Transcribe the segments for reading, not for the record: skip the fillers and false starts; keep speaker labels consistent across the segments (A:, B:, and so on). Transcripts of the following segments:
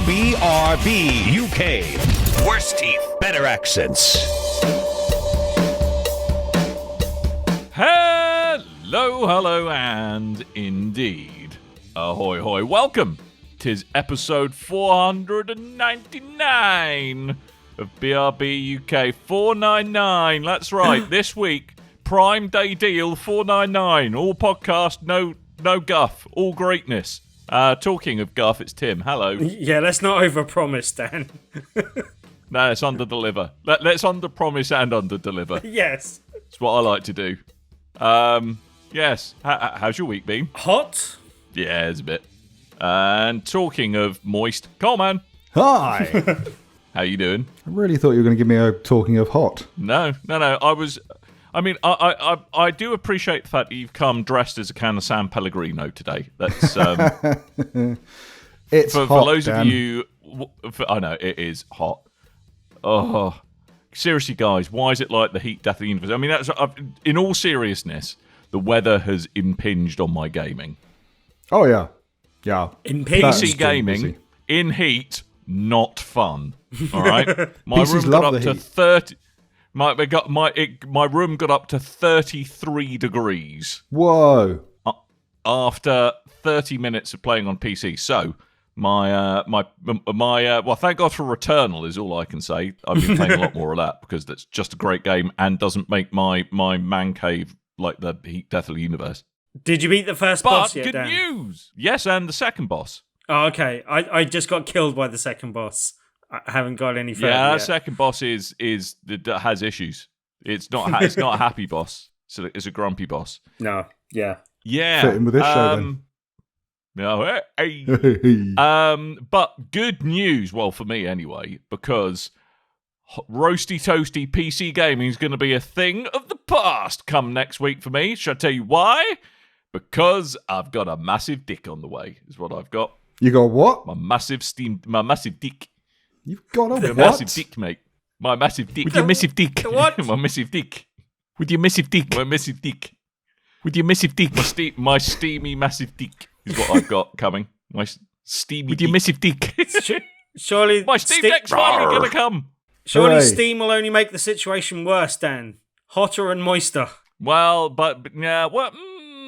A: BRB UK. Worse teeth, better accents.
B: Hello, and indeed. Ahoy, hoy. Welcome. 'Tis episode 499 of BRB UK. 499. That's right. This week, Prime Day deal 499. All podcast, no guff. All greatness. Talking of guff, it's Tim. Hello.
C: Yeah, let's not overpromise, Dan.
B: No, let's under-deliver. Let's under-promise and under-deliver.
C: Yes.
B: It's what I like to do. Yes. How's your week been?
C: Hot?
B: Yeah, it's a bit. And talking of moist, Coleman.
D: Hi.
B: How you doing?
D: I really thought you were going to give me a talking of hot.
B: No. I do appreciate the fact that you've come dressed as a can of San Pellegrino today. That's
D: It's
B: for
D: hot,
B: those
D: Dan.
B: of you. I know it is hot. Oh, seriously, guys, why is it like the heat death of the universe? I mean, that's in all seriousness, the weather has impinged on my gaming.
D: Oh, yeah. Yeah.
C: Impinged?
D: That's
B: PC
D: too
B: gaming
D: busy.
B: in heat, not fun. All right, my
D: PCs
B: room
D: love
B: got up
D: the
B: to
D: heat.
B: 30. My room got up to 33 degrees
D: Whoa.
B: after 30 minutes of playing on PC. So my well, thank God for Returnal is all I can say. I've been playing a lot more of that because that's just a great game and doesn't make my man cave like the heat death of the universe.
C: Did you beat the first
B: But
C: boss yet,
B: good
C: Dan?
B: news, yes, and the second boss.
C: Oh, okay. I just got killed by the second boss. I haven't got any further
B: Yeah,
C: yet.
B: second boss is has issues. It's not it's not a happy boss. So it's a grumpy boss.
C: No, yeah.
B: Yeah.
D: Fit in with this show, then.
B: No, hey. But good news, well, for me anyway, because roasty toasty PC gaming is going to be a thing of the past come next week for me. Shall I tell you why? Because I've got a massive dick on the way, is what I've got.
D: You got what?
B: My massive dick.
D: You've got a
B: My
D: what?
B: massive dick, mate. My massive dick. With your massive dick.
C: What?
B: My massive dick. With your massive dick. My massive dick. With your massive dick. My steamy massive dick is what I've got coming. My steamy With your massive dick.
C: Surely
B: My Steam Deck's finally going to come.
C: Surely
D: Hooray.
C: Steam will only make the situation worse, Dan. Hotter and moister.
B: Well, but yeah, well,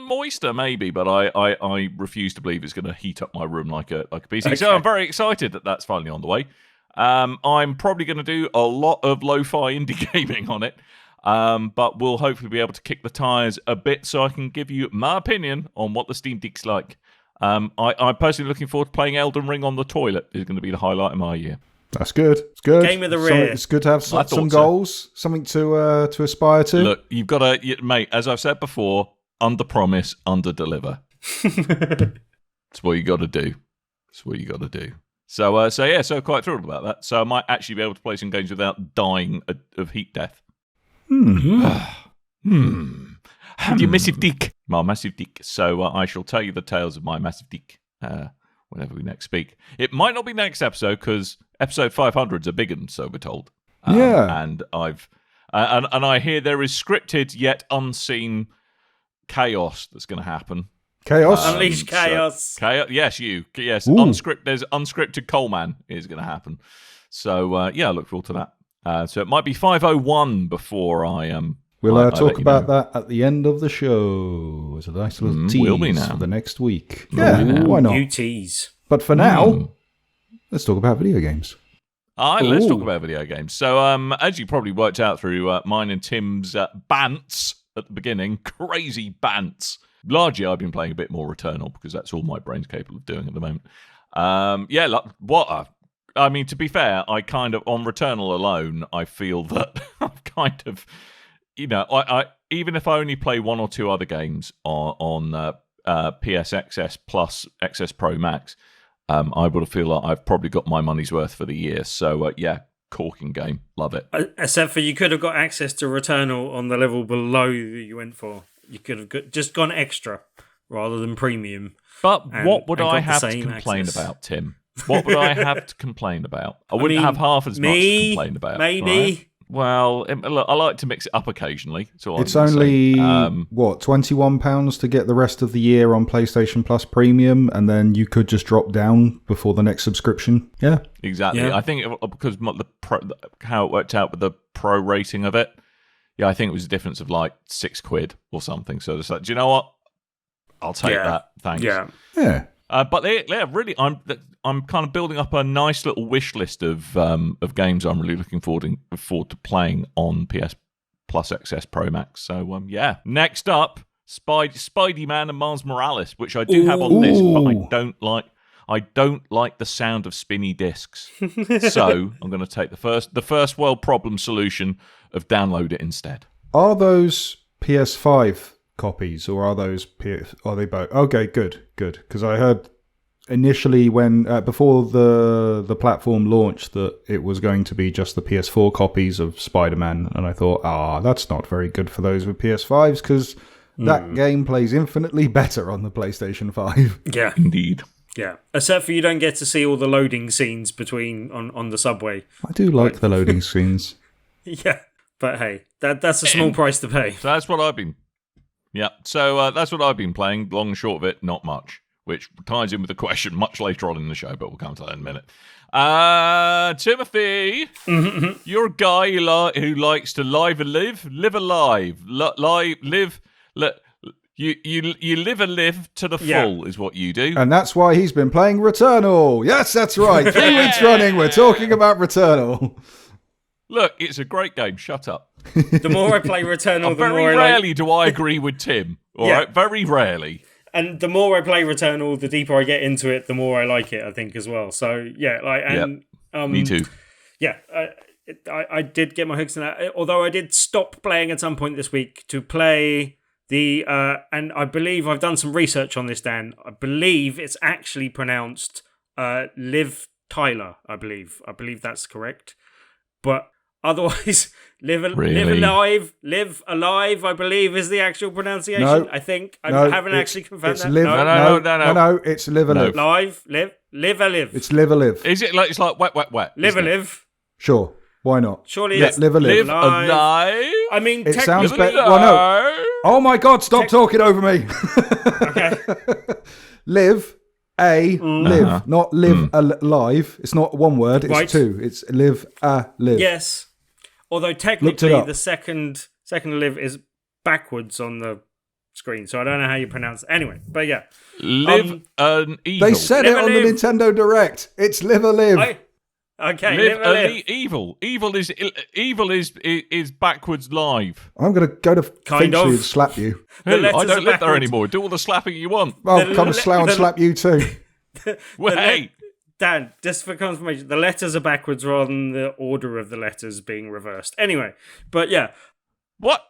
B: moister maybe, but I refuse to believe it's going to heat up my room like a PC.
C: Okay.
B: So I'm very excited that that's finally on the way. I'm probably going to do a lot of lo-fi indie gaming on it, but we'll hopefully be able to kick the tires a bit so I can give you my opinion on what the Steam Deck's like. I'm personally looking forward to playing Elden Ring on the toilet. Is going to be the highlight of my year.
D: That's good. It's good.
C: Game of the rear.
D: It's good to have
B: I thought
D: some
B: so.
D: goals, something to aspire to.
B: Look, you've got to, mate, as I've said before, under-promise, under-deliver. That's what you got to do. That's what you got to do. So quite thrilled about that. So I might actually be able to play some games without dying of heat death. With your massive dick. My massive dick. So I shall tell you the tales of my massive dick whenever we next speak. It might not be next episode because episode 500 is a big one, so we're told.
D: Yeah.
B: And I've and I hear there is scripted yet unseen chaos that's going to happen.
D: Chaos.
C: Unleash chaos.
B: Chaos. Yes, you. Yes,
D: Ooh.
B: There's unscripted Coleman is going to happen. So I look forward to that. So it might be 5:01 before I
D: We'll
B: I
D: talk
B: let you
D: about
B: know.
D: that at the end of the show. It's a nice little tease
B: will be now.
D: for the next week.
B: Will
D: Yeah,
B: be now.
D: why not?
C: You tease.
D: But for now, let's talk about video games.
B: All right, let's
D: Ooh.
B: talk about video games. So, as you probably worked out through mine and Tim's bants at the beginning, crazy bants. Largely, I've been playing a bit more Returnal because that's all my brain's capable of doing at the moment. I mean, to be fair, I kind of, on Returnal alone, I feel that I've kind of, I even if I only play one or two other games on PSXS plus XS Pro Max, I would feel like I've probably got my money's worth for the year. So, corking game. Love it.
C: Except for you could have got access to Returnal on the level below that you went for. You could have just gone extra rather than premium.
B: But
C: And-
B: what would
C: and got
B: I
C: the
B: have to
C: same
B: complain
C: access.
B: about, Tim? What would I have to complain about? I wouldn't
C: mean,
B: have half as much to complain about.
C: Maybe.
B: right? Well, look, I like to mix it up occasionally. So
D: It's only £21 to get the rest of the year on PlayStation Plus Premium, and then you could just drop down before the next subscription. Yeah,
B: exactly.
C: Yeah.
B: I think because how it worked out with the pro rating of it. Yeah, I think it was a difference of like £6 or something. So it's like, do you know what? I'll take that. Thanks.
C: Yeah.
B: But really, I'm kind of building up a nice little wish list of games I'm really looking forward to playing on PS Plus XS Pro Max. So next up, Spidey-Man and Miles Morales, which I do have on this, but I don't like the sound of spinny discs. So I'm going to take the first world problem solution of download it instead.
D: Are those PS5 copies, or are they both? Okay, good. Because I heard initially when before the platform launched that it was going to be just the PS4 copies of Spider-Man, and I thought, that's not very good for those with PS5s because that game plays infinitely better on the PlayStation 5.
C: Yeah,
B: indeed.
C: Yeah, except for you don't get to see all the loading scenes between on the subway.
D: I do like the loading screens.
C: Yeah, but hey, that's a small price to pay.
B: So that's what I've been. Yeah, so that's what I've been playing. Long and short of it, not much. Which ties in with the question much later on in the show, but we'll come to that in a minute. Timothy, you're a guy who likes to live alive. You live a live to the full is what you do.
D: And that's why he's been playing Returnal. Yes, that's right. 3 weeks running, we're talking about Returnal.
B: Look, it's a great game. Shut up.
C: The more I play Returnal, the more
B: very rarely do I agree with Tim. All right, very rarely.
C: And the more I play Returnal, the deeper I get into it, the more I like it, I think, as well. So,
B: me too.
C: Yeah, I did get my hooks in that. Although I did stop playing at some point this week to play the... and I believe I've done some research on this, Dan. I believe it's actually pronounced Liv Tyler, I believe. I believe that's correct. But otherwise, live alive, I believe is the actual pronunciation.
D: No,
C: I think. I haven't actually confirmed that.
B: No,
D: it's live a live.
C: Live a live.
D: It's live a live.
B: Is it like it's like wet?
C: Live a live.
D: Sure, why not?
C: Surely
D: Yeah,
C: it's
D: live a live.
B: alive.
C: I mean,
D: It sounds
C: technically...
D: better. Well, no. Oh my God! Stop talking over me.
C: Okay.
D: Live a live, not live alive. It's not one word. It's two. It's live a live.
C: Yes. Although technically the second live is backwards on the screen, so I don't know how you pronounce it. Anyway, but yeah.
B: Live an evil.
D: They said it on the Nintendo Direct. It's live a live.
C: Okay,
B: live
C: a live.
B: Evil. Evil is backwards live.
D: I'm going to go to Finchley and slap you.
B: I don't live there anymore. Do all the slapping you want.
D: I'll come and slap you too.
B: Hey.
C: Dan, just for confirmation, the letters are backwards rather than the order of the letters being reversed. Anyway, but yeah.
B: What?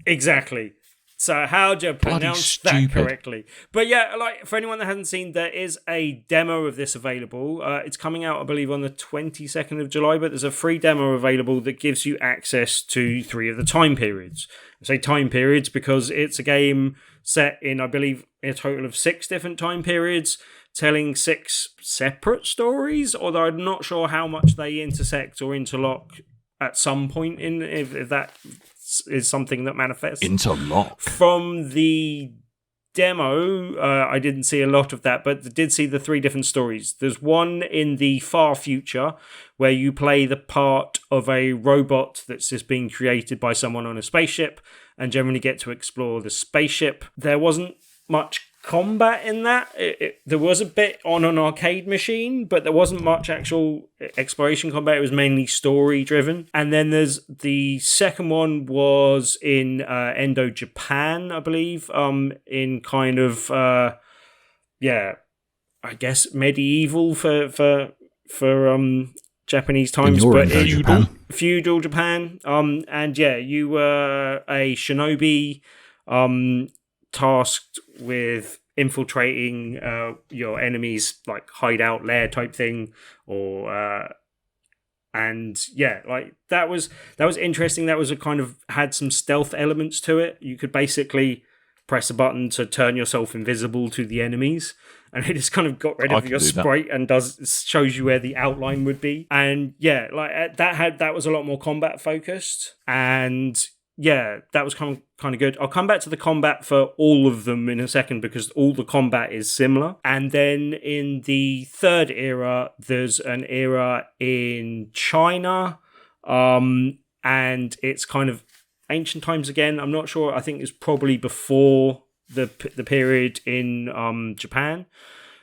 C: Exactly. So how do you pronounce that correctly? But yeah, like for anyone that hasn't seen, there is a demo of this available. It's coming out, I believe, on the 22nd of July, but there's a free demo available that gives you access to 3 of the time periods. I say time periods because it's a game set in, I believe, a total of 6 different time periods, telling 6 separate stories, although I'm not sure how much they intersect or interlock at some point in if that is something that manifests.
B: Interlock.
C: From the demo, I didn't see a lot of that, but I did see the 3 different stories. There's one in the far future where you play the part of a robot that's just being created by someone on a spaceship and generally get to explore the spaceship. There wasn't much combat in that. There was a bit on an arcade machine, but there wasn't much actual exploration combat. It was mainly story driven. And then there's the second one was in Endo, Japan, I believe, in kind of I guess medieval for Japanese times, but feudal Japan. And yeah, you were a shinobi tasked with infiltrating your enemy's like hideout lair type thing, or and yeah, like that was interesting. That was a kind of had some stealth elements to it. You could basically press a button to turn yourself invisible to the enemies, and it just kind of got rid
B: I
C: of
B: can
C: your
B: do that.
C: sprite and shows you where the outline would be. And yeah, like that was a lot more combat focused, and yeah, that was kind of good. I'll come back to the combat for all of them in a second because all the combat is similar. And then in the third era, there's an era in China, and it's kind of ancient times again. I'm not sure. I think it's probably before the period in Japan.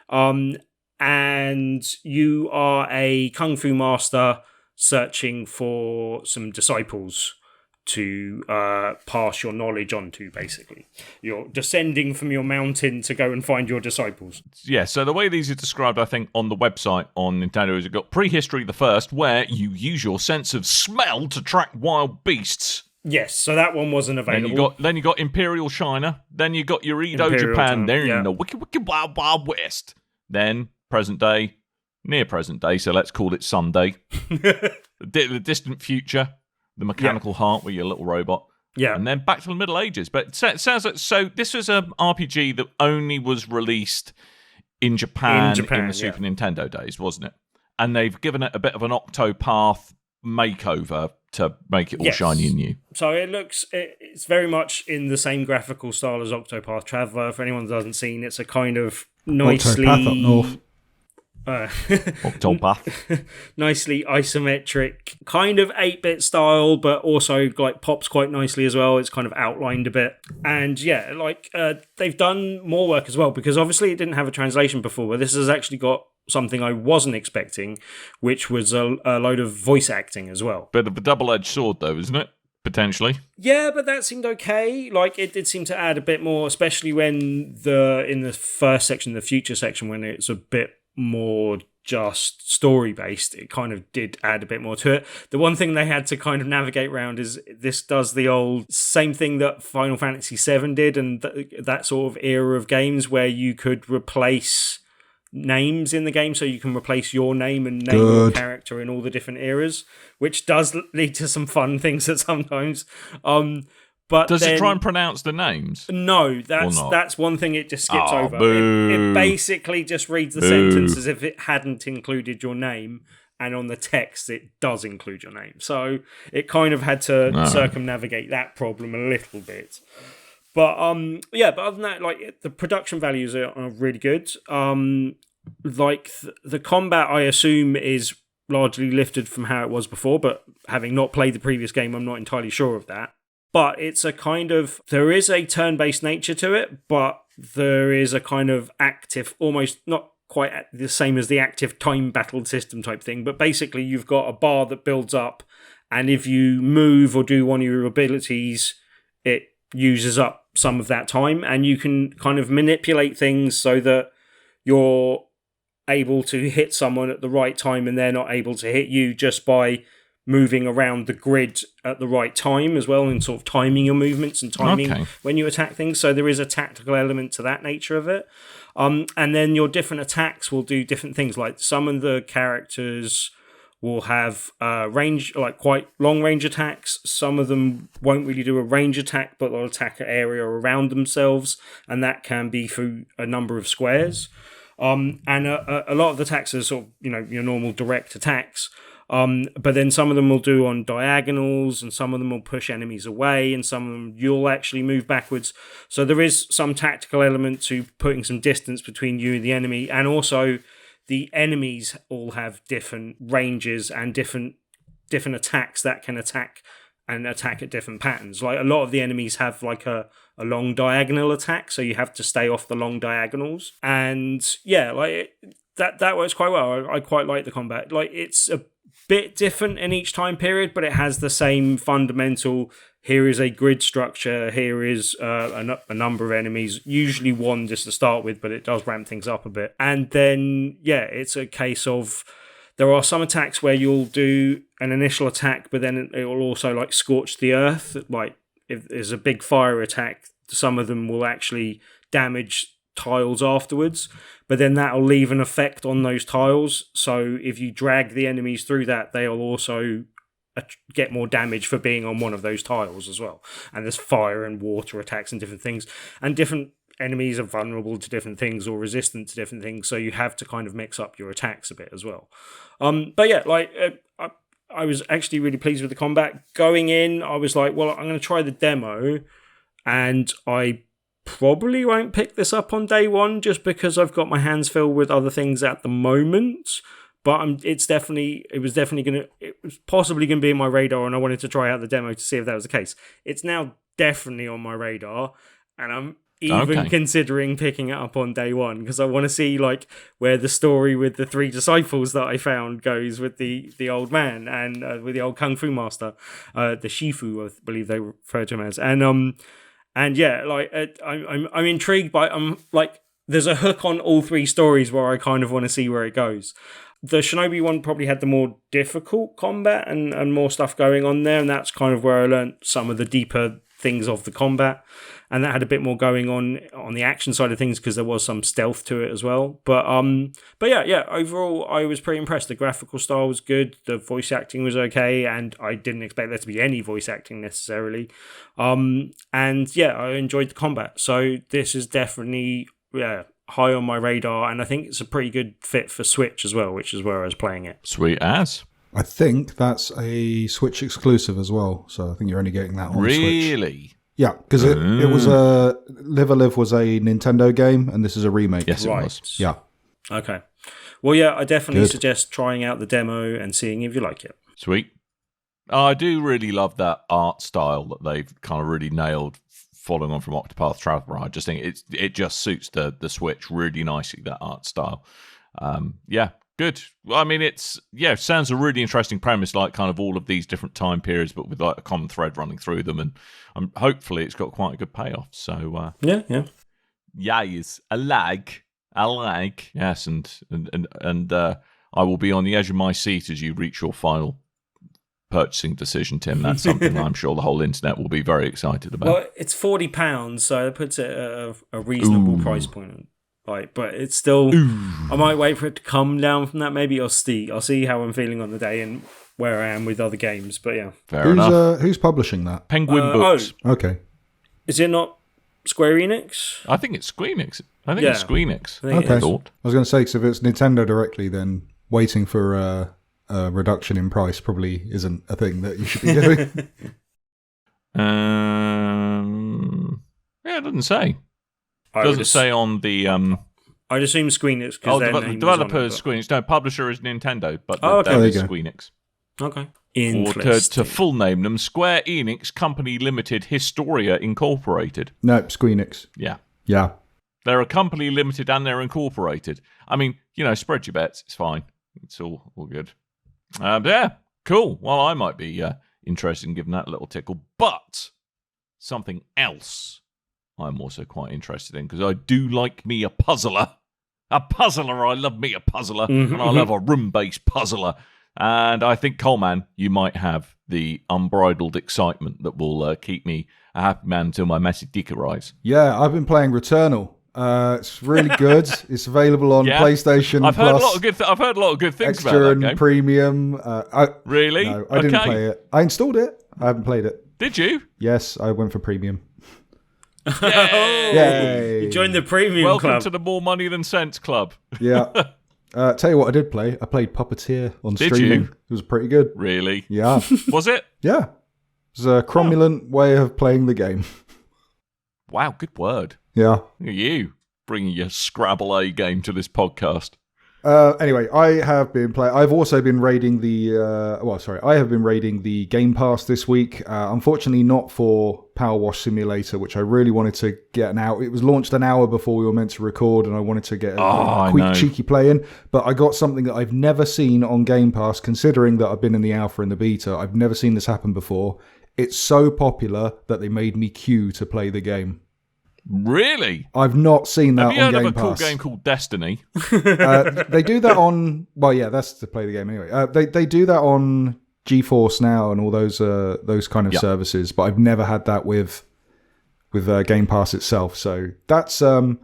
C: And you are a kung fu master searching for some disciples to pass your knowledge on to, basically. You're descending from your mountain to go and find your disciples.
B: Yeah, so the way these are described, I think, on the website on Nintendo is you've got Prehistory the First, where you use your sense of smell to track wild beasts.
C: Yes, so that one wasn't available.
B: Then you got Imperial China, then you got your Edo
C: Imperial
B: Japan,
C: China,
B: then
C: yeah.
B: the wicked wild wild west. Then present day, near present day, so let's call it Sunday. the distant future, the mechanical heart with your little robot.
C: Yeah.
B: And then back to the Middle Ages. But it sounds like, so this was an RPG that only was released in Japan in the Super Nintendo days, wasn't it? And they've given it a bit of an Octopath makeover to make it all shiny and new.
C: So it's very much in the same graphical style as Octopath Traveler. For anyone that hasn't seen, it's a kind of nicely...
D: Octopath up north.
B: Octopath.
C: Nicely isometric, kind of 8-bit style, but also like pops quite nicely as well. It's kind of outlined a bit. And yeah, they've done more work as well, because obviously it didn't have a translation before, but this has actually got something I wasn't expecting, which was a load of voice acting as well.
B: Bit of a double-edged sword, though, isn't it? Potentially.
C: Yeah, but that seemed okay. Like, it did seem to add a bit more, especially when in the first section, the future section, when it's a bit more just story-based, it kind of did add a bit more to it. The one thing they had to kind of navigate around is this does the old same thing that Final Fantasy VII did, and that sort of era of games where you could replace names in the game, so you can replace your name and name your character in all the different eras, which does lead to some fun things at sometimes. But
B: does it try and pronounce the names?
C: No, that's one thing it just skips over.
B: Boo.
C: It basically just reads the sentence as if it hadn't included your name, and on the text it does include your name. So it kind of had to circumnavigate that problem a little bit. But but other than that, like, the production values are really good. The combat, I assume, is largely lifted from how it was before, but having not played the previous game, I'm not entirely sure of that. But it's a kind of, there is a turn-based nature to it, but there is a kind of active, almost not quite the same as the active time battle system type thing, but basically you've got a bar that builds up, and if you move or do one of your abilities, it uses up some of that time, and you can kind of manipulate things so that you're able to hit someone at the right time and they're not able to hit you just by moving around the grid at the right time as well, and sort of timing your movements and timing when you attack things. So there is a tactical element to that nature of it. And then your different attacks will do different things. Like, some of the characters will have range, like quite long range attacks. Some of them won't really do a range attack, but they'll attack an area around themselves, and that can be through a number of squares. And a lot of the attacks are sort of, your normal direct attacks. But then some of them will do on diagonals, and some of them will push enemies away, and some of them you'll actually move backwards. So there is some tactical element to putting some distance between you and the enemy, and also the enemies all have different ranges and different attacks that can attack at different patterns. Like, a lot of the enemies have like a long diagonal attack, so you have to stay off the long diagonals. And yeah, like that works quite well. I quite like the combat. Like, it's a bit different in each time period, but it has the same fundamental, here is a grid structure, here is a number of enemies, usually one just to start with, but it does ramp things up a bit. And then, yeah, it's a case of, there are some attacks where you'll do an initial attack, but then it will also like scorch the earth. Like, if there's a big fire attack, some of them will actually damage tiles afterwards, but then that'll leave an effect on those tiles. So if you drag the enemies through that, they'll also get more damage for being on one of those tiles as well. And there's fire and water attacks and different things, and different enemies are vulnerable to different things or resistant to different things, so you have to kind of mix up your attacks a bit as well. But yeah, I was actually really pleased with the combat. Going in, I was like, well, I'm going to try the demo, and I probably won't pick this up on day one just because I've got my hands filled with other things at the moment. But it was possibly going to be in my radar, and I wanted to try out the demo to see if that was the case. It's now definitely on my radar, and I'm even considering picking it up on day one because I want to see like where the story with the 3 disciples that I found goes with the old man and with the old kung fu master, the Shifu, I believe they refer to him as, and yeah, like I'm intrigued by there's a hook on all 3 stories where I kind of want to see where it goes. The Shinobi one probably had the more difficult combat and more stuff going on there, and that's kind of where I learned some of the deeper things of the combat, and that had a bit more going on the action side of things because there was some stealth to it as well. But yeah, overall I was pretty impressed. The graphical style was good, the voice acting was okay, and I didn't expect there to be any voice acting necessarily. And yeah, I enjoyed the combat. So this is definitely high on my radar, and I think it's a pretty good fit for Switch as well, which is where I was playing it.
B: Sweet as.
D: I think that's a Switch exclusive as well, so I think you're only getting that on Switch.
B: Really?
D: Yeah, because it was Live a Live was a Nintendo game, and this is a remake.
B: Yes, it was.
D: Yeah.
C: Okay. Well, yeah, I definitely suggest trying out the demo and seeing if you like it.
B: Sweet. I do really love that art style that they've kind of really nailed, following on from Octopath Traveler. I just think it just suits the Switch really nicely, that art style. Yeah, good. Well, I mean, sounds a really interesting premise, like kind of all of these different time periods, but with like a common thread running through them, and hopefully it's got quite a good payoff. So
C: yeah.
B: Yes, I like, yes, and I will be on the edge of my seat as you reach your final purchasing decision, Tim. That's something I'm sure the whole internet will be very excited about.
C: Well, it's £40, so it puts it at a reasonable price point. Right, but it's still. I might wait for it to come down from that. Maybe I'll see how I'm feeling on the day and where I am with other games. But yeah,
B: fair enough.
D: Who's publishing that?
B: Penguin Books.
D: Okay.
C: Is it not Square Enix?
B: I think it's Squeenix. It's Squeenix.
D: Okay. I was going to say, because if it's Nintendo directly, then waiting for a reduction in price probably isn't a thing that you should be doing.
B: Yeah, it doesn't say. Doesn't say on the.
C: I'd assume Squeenix because
B: the developer is Squeenix. No, publisher is Nintendo, but
C: there
B: is Squeenix.
C: Okay.
B: Or to full name them, Square Enix Company Limited Historia Incorporated.
D: No, Squeenix.
B: Yeah. They're a company limited and they're incorporated. I mean, spread your bets. It's fine. It's all good. Yeah, cool. Well, I might be interested in giving that a little tickle, but something else I'm also quite interested in, because I do like me a puzzler. I love me a puzzler, and I love a room-based puzzler. And I think, Coleman, you might have the unbridled excitement that will keep me a happy man until my messy dick arrives.
D: Yeah, I've been playing Returnal. It's really good. It's available on PlayStation.
B: I've heard a lot of good. I've heard a lot of good things
D: extra
B: about that
D: and
B: game.
D: Really?
B: No,
D: I didn't play it. I installed it. I haven't played it.
B: Did you?
D: Yes, I went for premium.
C: Yay! You joined the premium
B: Welcome
C: club.
B: to the more money than sense club.
D: Yeah. Tell you what, I did play. I played Puppeteer on streaming.
B: You?
D: It was pretty good.
B: Really?
D: Yeah.
B: Was it?
D: Yeah. It was a cromulent way of playing the game.
B: Wow, good word.
D: Yeah.
B: Look at you bringing your Scrabble A game to this podcast.
D: Anyway, I have been playing. I've also been raiding the. I have been raiding the Game Pass this week. Unfortunately, not for Power Wash Simulator, which I really wanted to get out. It was launched an hour before we were meant to record, and I wanted to get a quick cheeky play in. But I got something that I've never seen on Game Pass, considering that I've been in the alpha and the beta. I've never seen this happen before. It's so popular that they made me queue to play the game.
B: Really?
D: I've not seen that on Game Pass.
B: Have you heard of a cool game called Destiny?
D: They do that on... Well, yeah, that's to play the game anyway. They do that on GeForce Now and all those kind of services, but I've never had that with Game Pass itself. So that's a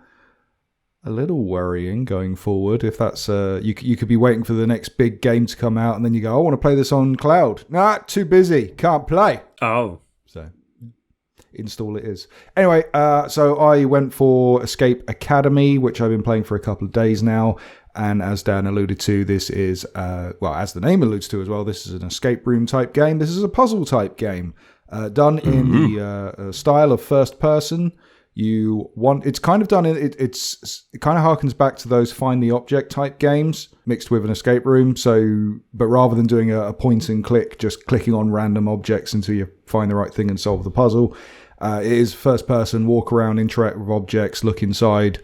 D: little worrying going forward. If that's... you could be waiting for the next big game to come out, and then you go, I want to play this on cloud. Nah, too busy. Can't play.
C: Oh.
D: So... install it is. Anyway, so I went for Escape Academy, which I've been playing for a couple of days now. And as Dan alluded to, this is, as the name alludes to as well, this is an escape room type game. This is a puzzle type game done in the style of first person. It's kind of done in, it kind of harkens back to those find the object type games mixed with an escape room. So, but rather than doing a point and click, just clicking on random objects until you find the right thing and solve the puzzle. It is first person, walk around, interact with objects, look inside.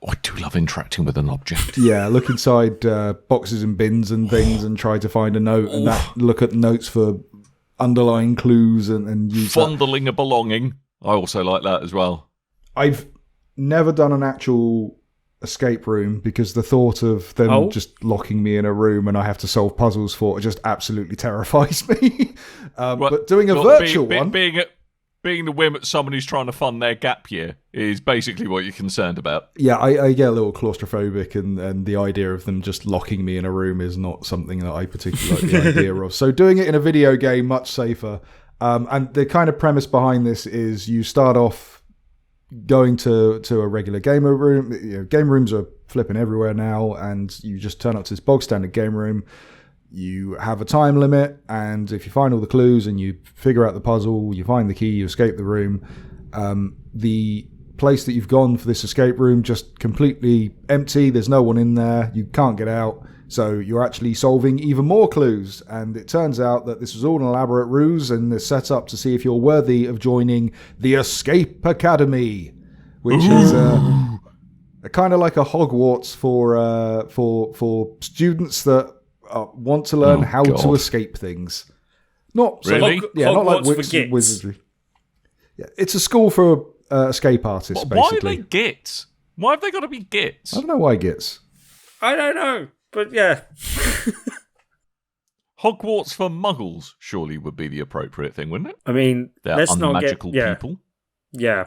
B: I do love interacting with an object.
D: Yeah, look inside boxes and bins and things and try to find a note and look at notes for underlying clues and use
B: fondling a belonging. I also like that as well.
D: I've never done an actual escape room because the thought of them just locking me in a room and I have to solve puzzles for it just absolutely terrifies me. But doing a virtual one...
B: Being the whim at someone who's trying to fund their gap year is basically what you're concerned about.
D: Yeah, I get a little claustrophobic, and the idea of them just locking me in a room is not something that I particularly like the idea of. So doing it in a video game, much safer. And the kind of premise behind this is you start off going to a regular gamer room. You know, game rooms are flipping everywhere now, and you just turn up to this bog standard game room. You have a time limit, and if you find all the clues and you figure out the puzzle, you find the key, you escape the room. The place that you've gone for this escape room just completely empty. There's no one in there. You can't get out. So you're actually solving even more clues. And it turns out that this was all an elaborate ruse and is set up to see if you're worthy of joining the Escape Academy, which is kind of like a Hogwarts for students that want to learn how to escape things. Not
B: really?
D: Not like wizardry. Yeah, it's a school for escape artists. Basically,
B: why are they gits? Why have they got to be gits?
D: I don't know why gits.
C: I don't know, but yeah.
B: Hogwarts for Muggles surely would be the appropriate thing, wouldn't it?
C: I mean,
B: they're
C: let's
B: unmagical
C: not get
B: people.
C: Yeah.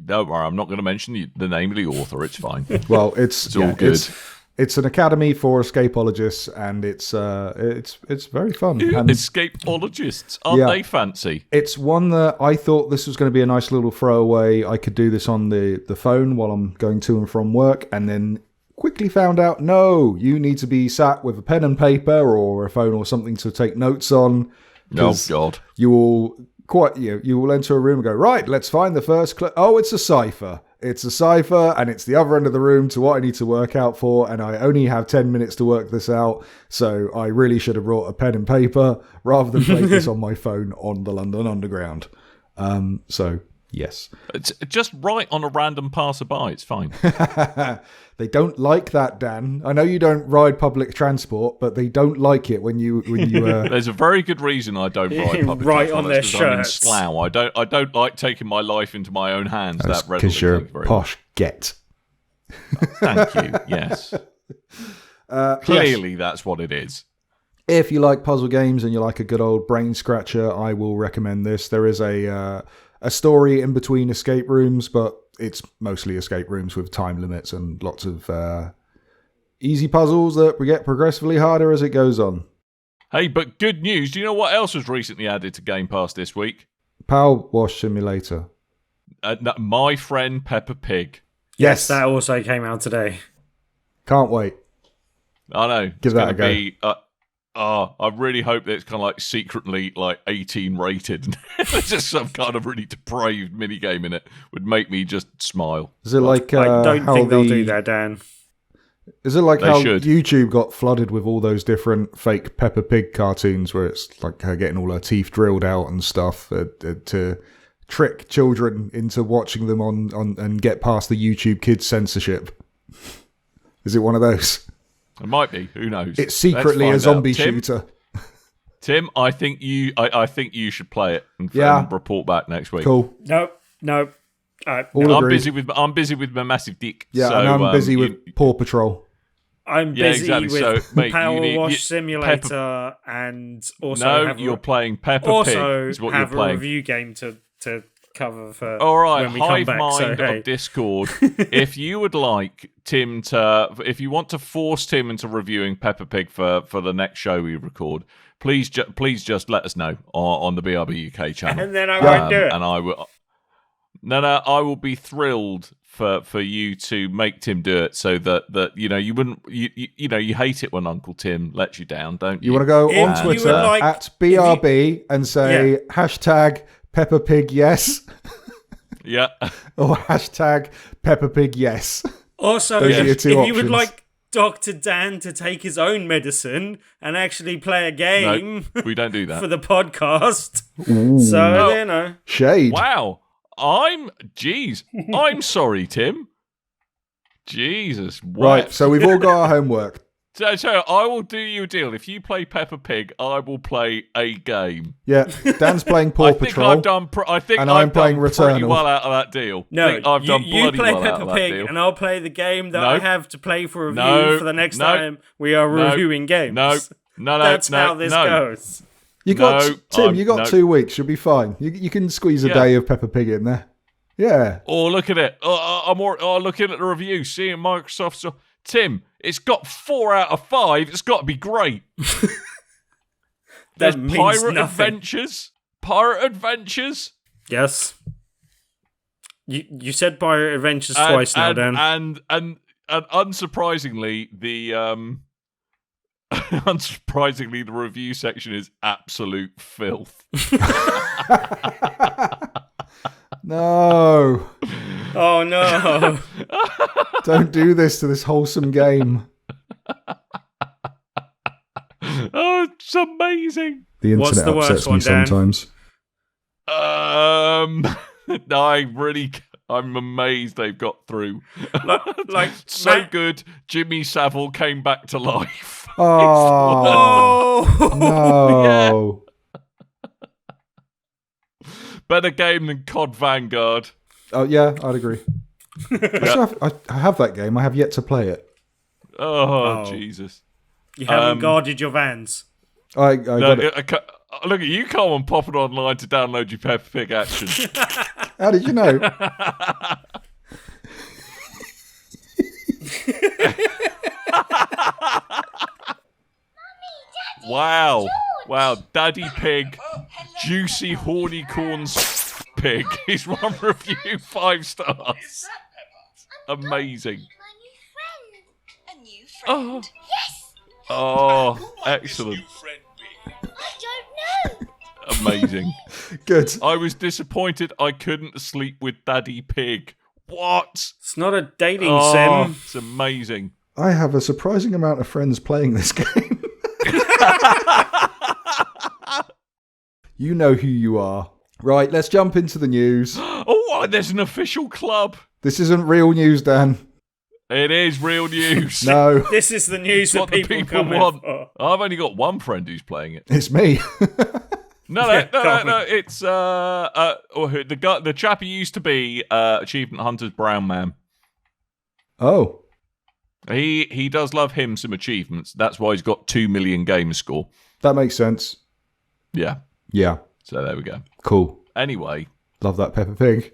B: Don't worry, I'm not going to mention the name of the author. It's fine.
D: Well, it's
B: all good.
D: It's an academy for escapologists, and it's very fun. And
B: escapologists, aren't they fancy?
D: It's one that I thought this was going to be a nice little throwaway. I could do this on the phone while I'm going to and from work, and then quickly found out, no, you need to be sat with a pen and paper or a phone or something to take notes on.
B: Oh, God.
D: You will enter a room and go, right, let's find the first clue. Oh, it's a cipher. It's a cipher, and it's the other end of the room to what I need to work out for, and I only have 10 minutes to work this out, so I really should have brought a pen and paper rather than play this on my phone on the London Underground. So, yes.
B: It's just write on a random passerby, it's fine.
D: They don't like that, Dan. I know you don't ride public transport, but they don't like it when you.
B: There's a very good reason I don't ride public
C: right
B: transport.
C: on their
B: shirts. I'm in
C: shirts.
B: Slough. I don't like taking my life into my own hands.
D: That's
B: that readily.
D: Because you're a posh get.
B: Thank you. Yes. Clearly, that's what it is.
D: If you like puzzle games and you like a good old brain scratcher, I will recommend this. There is a story in between escape rooms, but it's mostly escape rooms with time limits and lots of easy puzzles that get progressively harder as it goes on.
B: Hey, but good news. Do you know what else was recently added to Game Pass this week?
D: Power Wash Simulator.
B: My Friend Peppa Pig.
C: Yes, that also came out today. Can't
D: wait.
B: I know.
D: Give that a go.
B: I really hope that it's kind of like secretly like 18 rated. Just some kind of really depraved minigame in it would make me just smile.
D: Is it like
C: I don't think they'll do that, Dan.
D: Is it like how YouTube got flooded with all those different fake Peppa Pig cartoons where it's like her getting all her teeth drilled out and stuff to trick children into watching them on and get past the YouTube Kids censorship? Is it one of those?
B: It might be. Who knows?
D: It's secretly a zombie shooter.
B: Tim, I think you should play it and report back next week.
D: Cool.
C: No.
B: I'm busy with my massive dick.
D: Yeah,
B: so,
D: and I'm busy with Paw Patrol.
C: I'm busy with
B: so, mate,
C: Power Wash Simulator and also
B: you're playing Peppa Pig. Is what
C: have
B: you're playing.
C: a review game to cover for
B: All right,
C: when we come
B: hive
C: back.
B: mind
C: So, hey.
B: of Discord. If you would like Tim if you want to force Tim into reviewing Peppa Pig for the next show we record, please just let us know on the BRB UK channel,
C: And then I won't do it.
B: And I will. No, I will be thrilled for you to make Tim do it, so that you wouldn't you hate it when Uncle Tim lets you down, don't you?
D: You want to go
C: If
D: on
C: you
D: Twitter
C: would like-
D: at BRB and say hashtag Peppa Pig yes
B: Yeah.
D: or hashtag Peppa Pig yes.
C: Also,
D: Those are your
C: if
D: two
C: you
D: options.
C: would like Dr. Dan to take his own medicine and actually play a game
B: No, we don't do that.
C: for the podcast,
D: Ooh.
C: so you know.
D: Shade.
B: Wow. I'm sorry, Tim. Jesus.
D: Right,
B: What?
D: so we've all got our homework.
B: So I will do you a deal. If you play Peppa Pig, I will play a game.
D: Yeah, Dan's playing Paw
B: I think
D: Patrol.
B: I've done. I think
D: and
B: I've
D: I'm playing
B: done pretty
D: Returnal.
B: well out of that deal.
C: No,
B: I think I've done
C: you
B: bloody
C: play
B: well out
C: Peppa
B: of that
C: Pig,
B: deal.
C: and I'll play the game that
B: No.
C: I have to play for review
B: No.
C: for the next
B: No.
C: time we are
B: No.
C: reviewing games.
B: No,
C: That's
B: no,
C: how this
B: no.
C: goes.
D: You got
B: No,
D: Tim. You got
B: no.
D: 2 weeks. You'll be fine. You can squeeze a
B: Yeah.
D: day of Peppa Pig in there. Yeah.
B: Oh, look at it. I'm looking at the review, seeing Microsoft. So, Tim, it's got 4 out of 5. It's got to be great. There's
C: That means
B: Pirate
C: nothing.
B: Adventures. Pirate Adventures.
C: Yes. You said Pirate Adventures twice now, Dan.
B: And unsurprisingly, the unsurprisingly the review section is absolute filth.
D: No.
C: Oh no.
D: Don't do this to this wholesome game.
B: Oh, it's amazing.
D: The
C: What's
D: internet
C: the worst
D: upsets me
C: one, Dan?
D: sometimes.
B: I'm amazed they've got through.
C: like
B: So
C: Matt-
B: good, Jimmy Savile came back to life.
D: Oh,
C: Oh.
D: no.
B: Better game than COD Vanguard.
D: Oh, yeah, I'd agree. I have that game. I have yet to play it.
B: Oh,
C: Oh.
B: Jesus.
C: You haven't guarded your vans.
D: I
B: No,
D: got it.
B: look at you, Coleman, popping online to download your Peppa Pig action.
D: How did you know?
B: Wow. Wow. Daddy Pig, juicy horny corns pig. He's one review, 5 stars. Amazing.
E: My new friend. A new
B: Oh,
E: friend? Yes!
B: oh, excellent.
E: I don't know.
B: Amazing.
D: Good.
B: I was disappointed I couldn't sleep with Daddy Pig. What?
C: It's not a dating
B: Oh,
C: sim.
B: it's amazing.
D: I have a surprising amount of friends playing this game. You know who you are. Right, let's jump into the news.
B: Oh, there's an official club.
D: This isn't real news, Dan.
B: It is real news.
D: No,
C: This is the news that
B: What the
C: people,
B: people
C: come in
B: want.
C: for.
B: I've only got one friend who's playing it.
D: it's me.
B: No,
C: Yeah,
B: no. It's the chap who used to be Achievement Hunter's Brown Man.
D: Oh,
B: He does love him some achievements. That's why he's got 2 million game score.
D: that makes sense.
B: Yeah.
D: Yeah,
B: So there we go.
D: cool.
B: Anyway,
D: Love that Peppa Pig.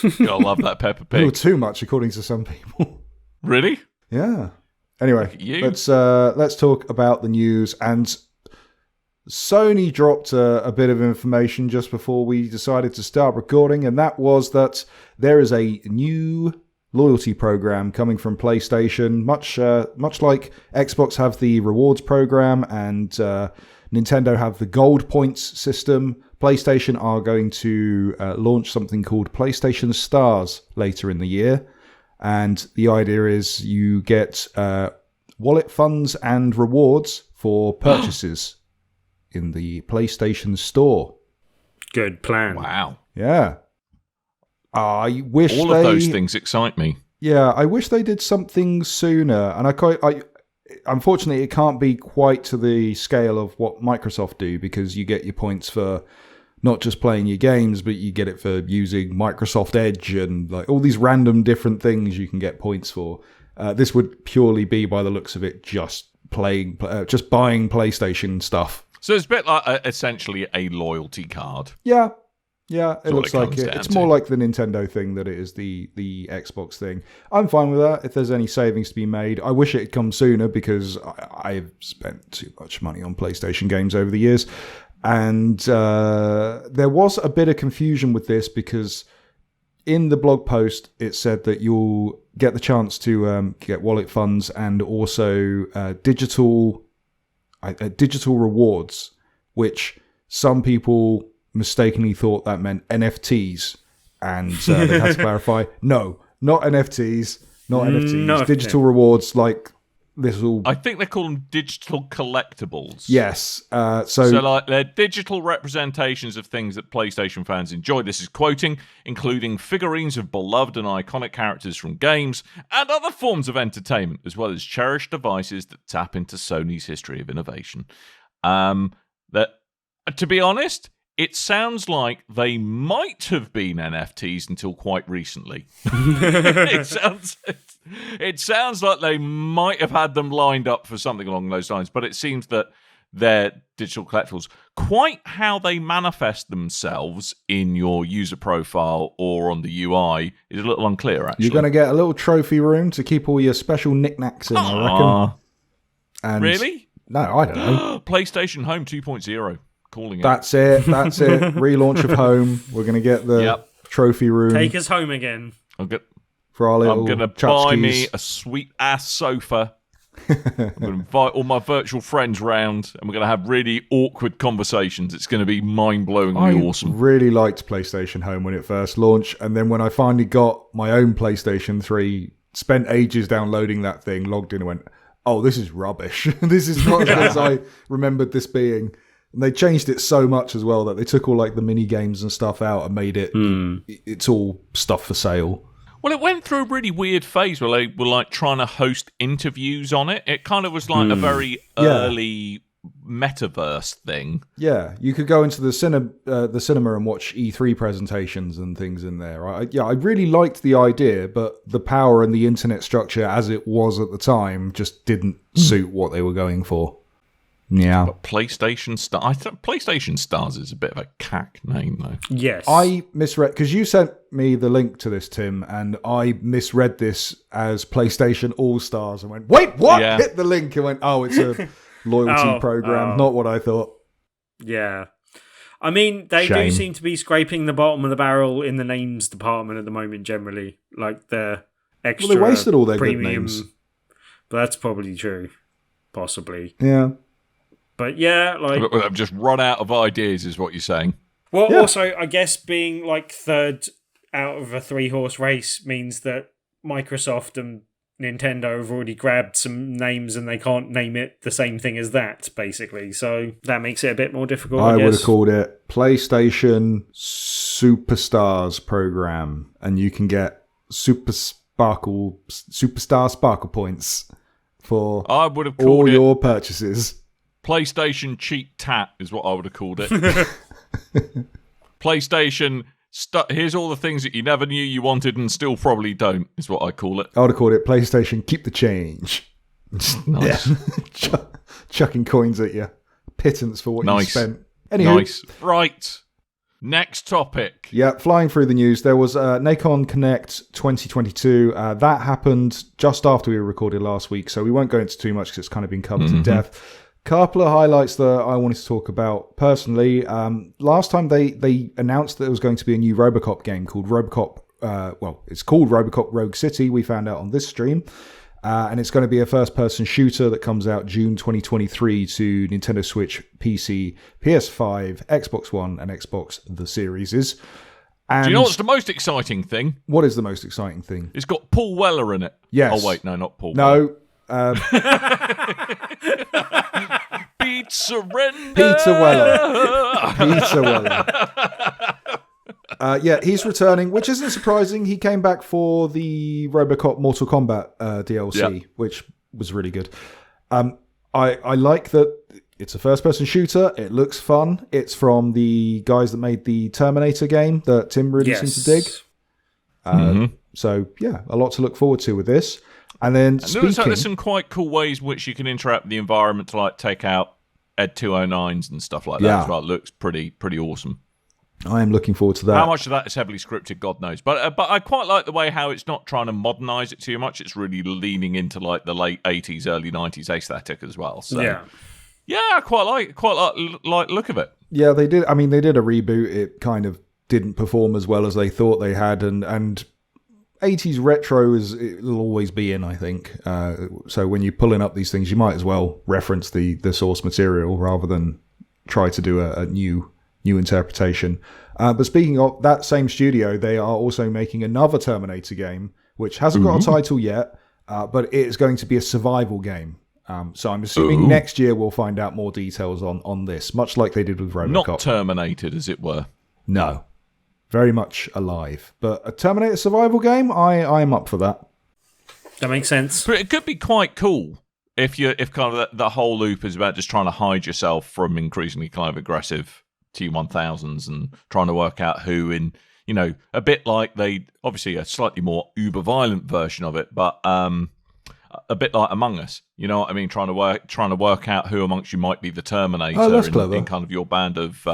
B: I love that Peppa
D: A little
B: Pig.
D: too much, according to some people.
B: Really?
D: Yeah. Anyway,
B: at you.
D: let's talk about the news. And Sony dropped a bit of information just before we decided to start recording, and that was that there is a new loyalty program coming from PlayStation, much like Xbox have the rewards program and Nintendo have the gold points system. PlayStation are going to launch something called PlayStation Stars later in the year. And the idea is you get wallet funds and rewards for purchases in the PlayStation Store.
C: Good plan.
B: Wow.
D: Yeah. I wish
B: All of those things excite me.
D: Yeah, I wish they did something sooner. And unfortunately, it can't be quite to the scale of what Microsoft do, because you get your points for not just playing your games, but you get it for using Microsoft Edge and like all these random different things you can get points for. This would purely be, by the looks of it, just buying PlayStation stuff.
B: So it's a bit like essentially a loyalty card.
D: Yeah, Yeah, it looks like it. It's more like the Nintendo thing that it is the Xbox thing. I'm fine with that if there's any savings to be made. I wish it had come sooner because I've spent too much money on PlayStation games over the years. And there was a bit of confusion with this because in the blog post, it said that you'll get the chance to get wallet funds and also digital rewards, which some people mistakenly thought that meant NFTs, and they had to clarify, no, not NFTs,
C: No,
D: digital rewards like little...
B: I think they call them digital collectibles.
D: Yes. So
B: like they're digital representations of things that PlayStation fans enjoy. This is quoting, including figurines of beloved and iconic characters from games and other forms of entertainment, as well as cherished devices that tap into Sony's history of innovation. That, to be honest, it sounds like they might have been NFTs until quite recently. It sounds like they might have had them lined up for something along those lines, but it seems that they're digital collectibles. Quite how they manifest themselves in your user profile or on the UI is a little unclear, actually.
D: You're going to get a little trophy room to keep all your special knickknacks in, I reckon. And
B: really?
D: No, I don't know.
B: PlayStation Home 2.0. Calling it.
D: That's it. Relaunch of Home. We're going to get the trophy room.
C: Take us home again.
B: I'm
D: going
B: to buy me a sweet-ass sofa. I'm going to invite all my virtual friends round, and we're going to have really awkward conversations. It's going to be mind-blowingly awesome.
D: I really liked PlayStation Home when it first launched, and then when I finally got my own PlayStation 3, spent ages downloading that thing, logged in and went, oh, this is rubbish. This is not as good as I remembered this being. And they changed it so much as well that they took all like the mini games and stuff out and made it, it's all stuff for sale.
B: Well, it went through a really weird phase where they were like trying to host interviews on it. It kind of was like a very early metaverse thing.
D: Yeah, you could go into the cinema and watch E3 presentations and things in there. I really liked the idea, but the power and the internet structure as it was at the time just didn't suit what they were going for. Yeah.
B: But PlayStation Stars, I think PlayStation Stars is a bit of a cack name, though.
C: Yes.
D: I misread, because you sent me the link to this, Tim, and I misread this as PlayStation All-Stars and went, wait, what? Yeah. Hit the link and went, oh, it's a loyalty program. Not what I thought.
C: Yeah. I mean, they do seem to be scraping the bottom of the barrel in the names department at the moment, generally. Like the extra
D: they wasted all their
C: premium,
D: good names.
C: But that's probably true. Possibly.
D: Yeah.
C: But yeah, like...
B: I've just run out of ideas, is what you're saying.
C: Well, also, I guess being like third out of a 3-horse race means that Microsoft and Nintendo have already grabbed some names and they can't name it the same thing as that, basically. So that makes it a bit more difficult, I guess.
D: would have called it PlayStation Superstars Program, and you can get Superstar Sparkle points for all your purchases.
B: PlayStation Cheat Tat is what I would have called it. PlayStation, here's all the things that you never knew you wanted and still probably don't, is what I call it.
D: I would have called it PlayStation Keep the Change.
B: Nice.
D: Chucking coins at you. Pittance for what you spent. Anywho.
B: Nice. Right. Next topic.
D: Yeah, flying through the news. There was Nacon Connect 2022. That happened just after we recorded last week, so we won't go into too much because it's kind of been covered to death. Couple of highlights that I wanted to talk about personally. Last time they announced that there was going to be a new Robocop game called Robocop. It's called Robocop Rogue City. We found out on this stream, and it's going to be a first-person shooter that comes out June 2023 to Nintendo Switch, PC, PS5, Xbox One, and Xbox the Series. And
B: do you know what's the most exciting thing?
D: What is the most exciting thing?
B: It's got Paul Weller in it.
D: Yes.
B: Oh wait, no, not Paul.
D: No.
B: Pizza Render.
D: Pizza Weller. Yeah, he's returning, which isn't surprising. He came back for the Robocop Mortal Kombat DLC, which was really good. I like that it's a first-person shooter. It looks fun. It's from the guys that made the Terminator game that Tim really seemed to dig. So, yeah, a lot to look forward to with this. And then
B: looks like there's some quite cool ways in which you can interact with the environment to like take out Ed 209s and stuff like that as well. It looks pretty awesome.
D: I am looking forward to that.
B: How much of that is heavily scripted, God knows. But I quite like the way how it's not trying to modernise it too much. It's really leaning into like the late 80s, early 90s aesthetic as well. So yeah, I quite like the look of it.
D: Yeah, they did. I mean, they did a reboot. It kind of didn't perform as well as they thought they had, and 80s retro it'll always be in, I think. So when you're pulling up these things, you might as well reference the source material rather than try to do a new interpretation. But speaking of that same studio, they are also making another Terminator game, which hasn't got a title yet, but it is going to be a survival game. So I'm assuming next year we'll find out more details on this, much like they did with Robocop.
B: Not terminated, as it were.
D: No. Very much alive. But a Terminator survival game, I'm up for that.
C: That makes sense.
B: But it could be quite cool if kind of the whole loop is about just trying to hide yourself from increasingly kind of aggressive T-1000s and trying to work out who in, a bit like they, obviously a slightly more uber-violent version of it, but a bit like Among Us. You know what I mean? Trying to work out who amongst you might be the Terminator in kind of your band of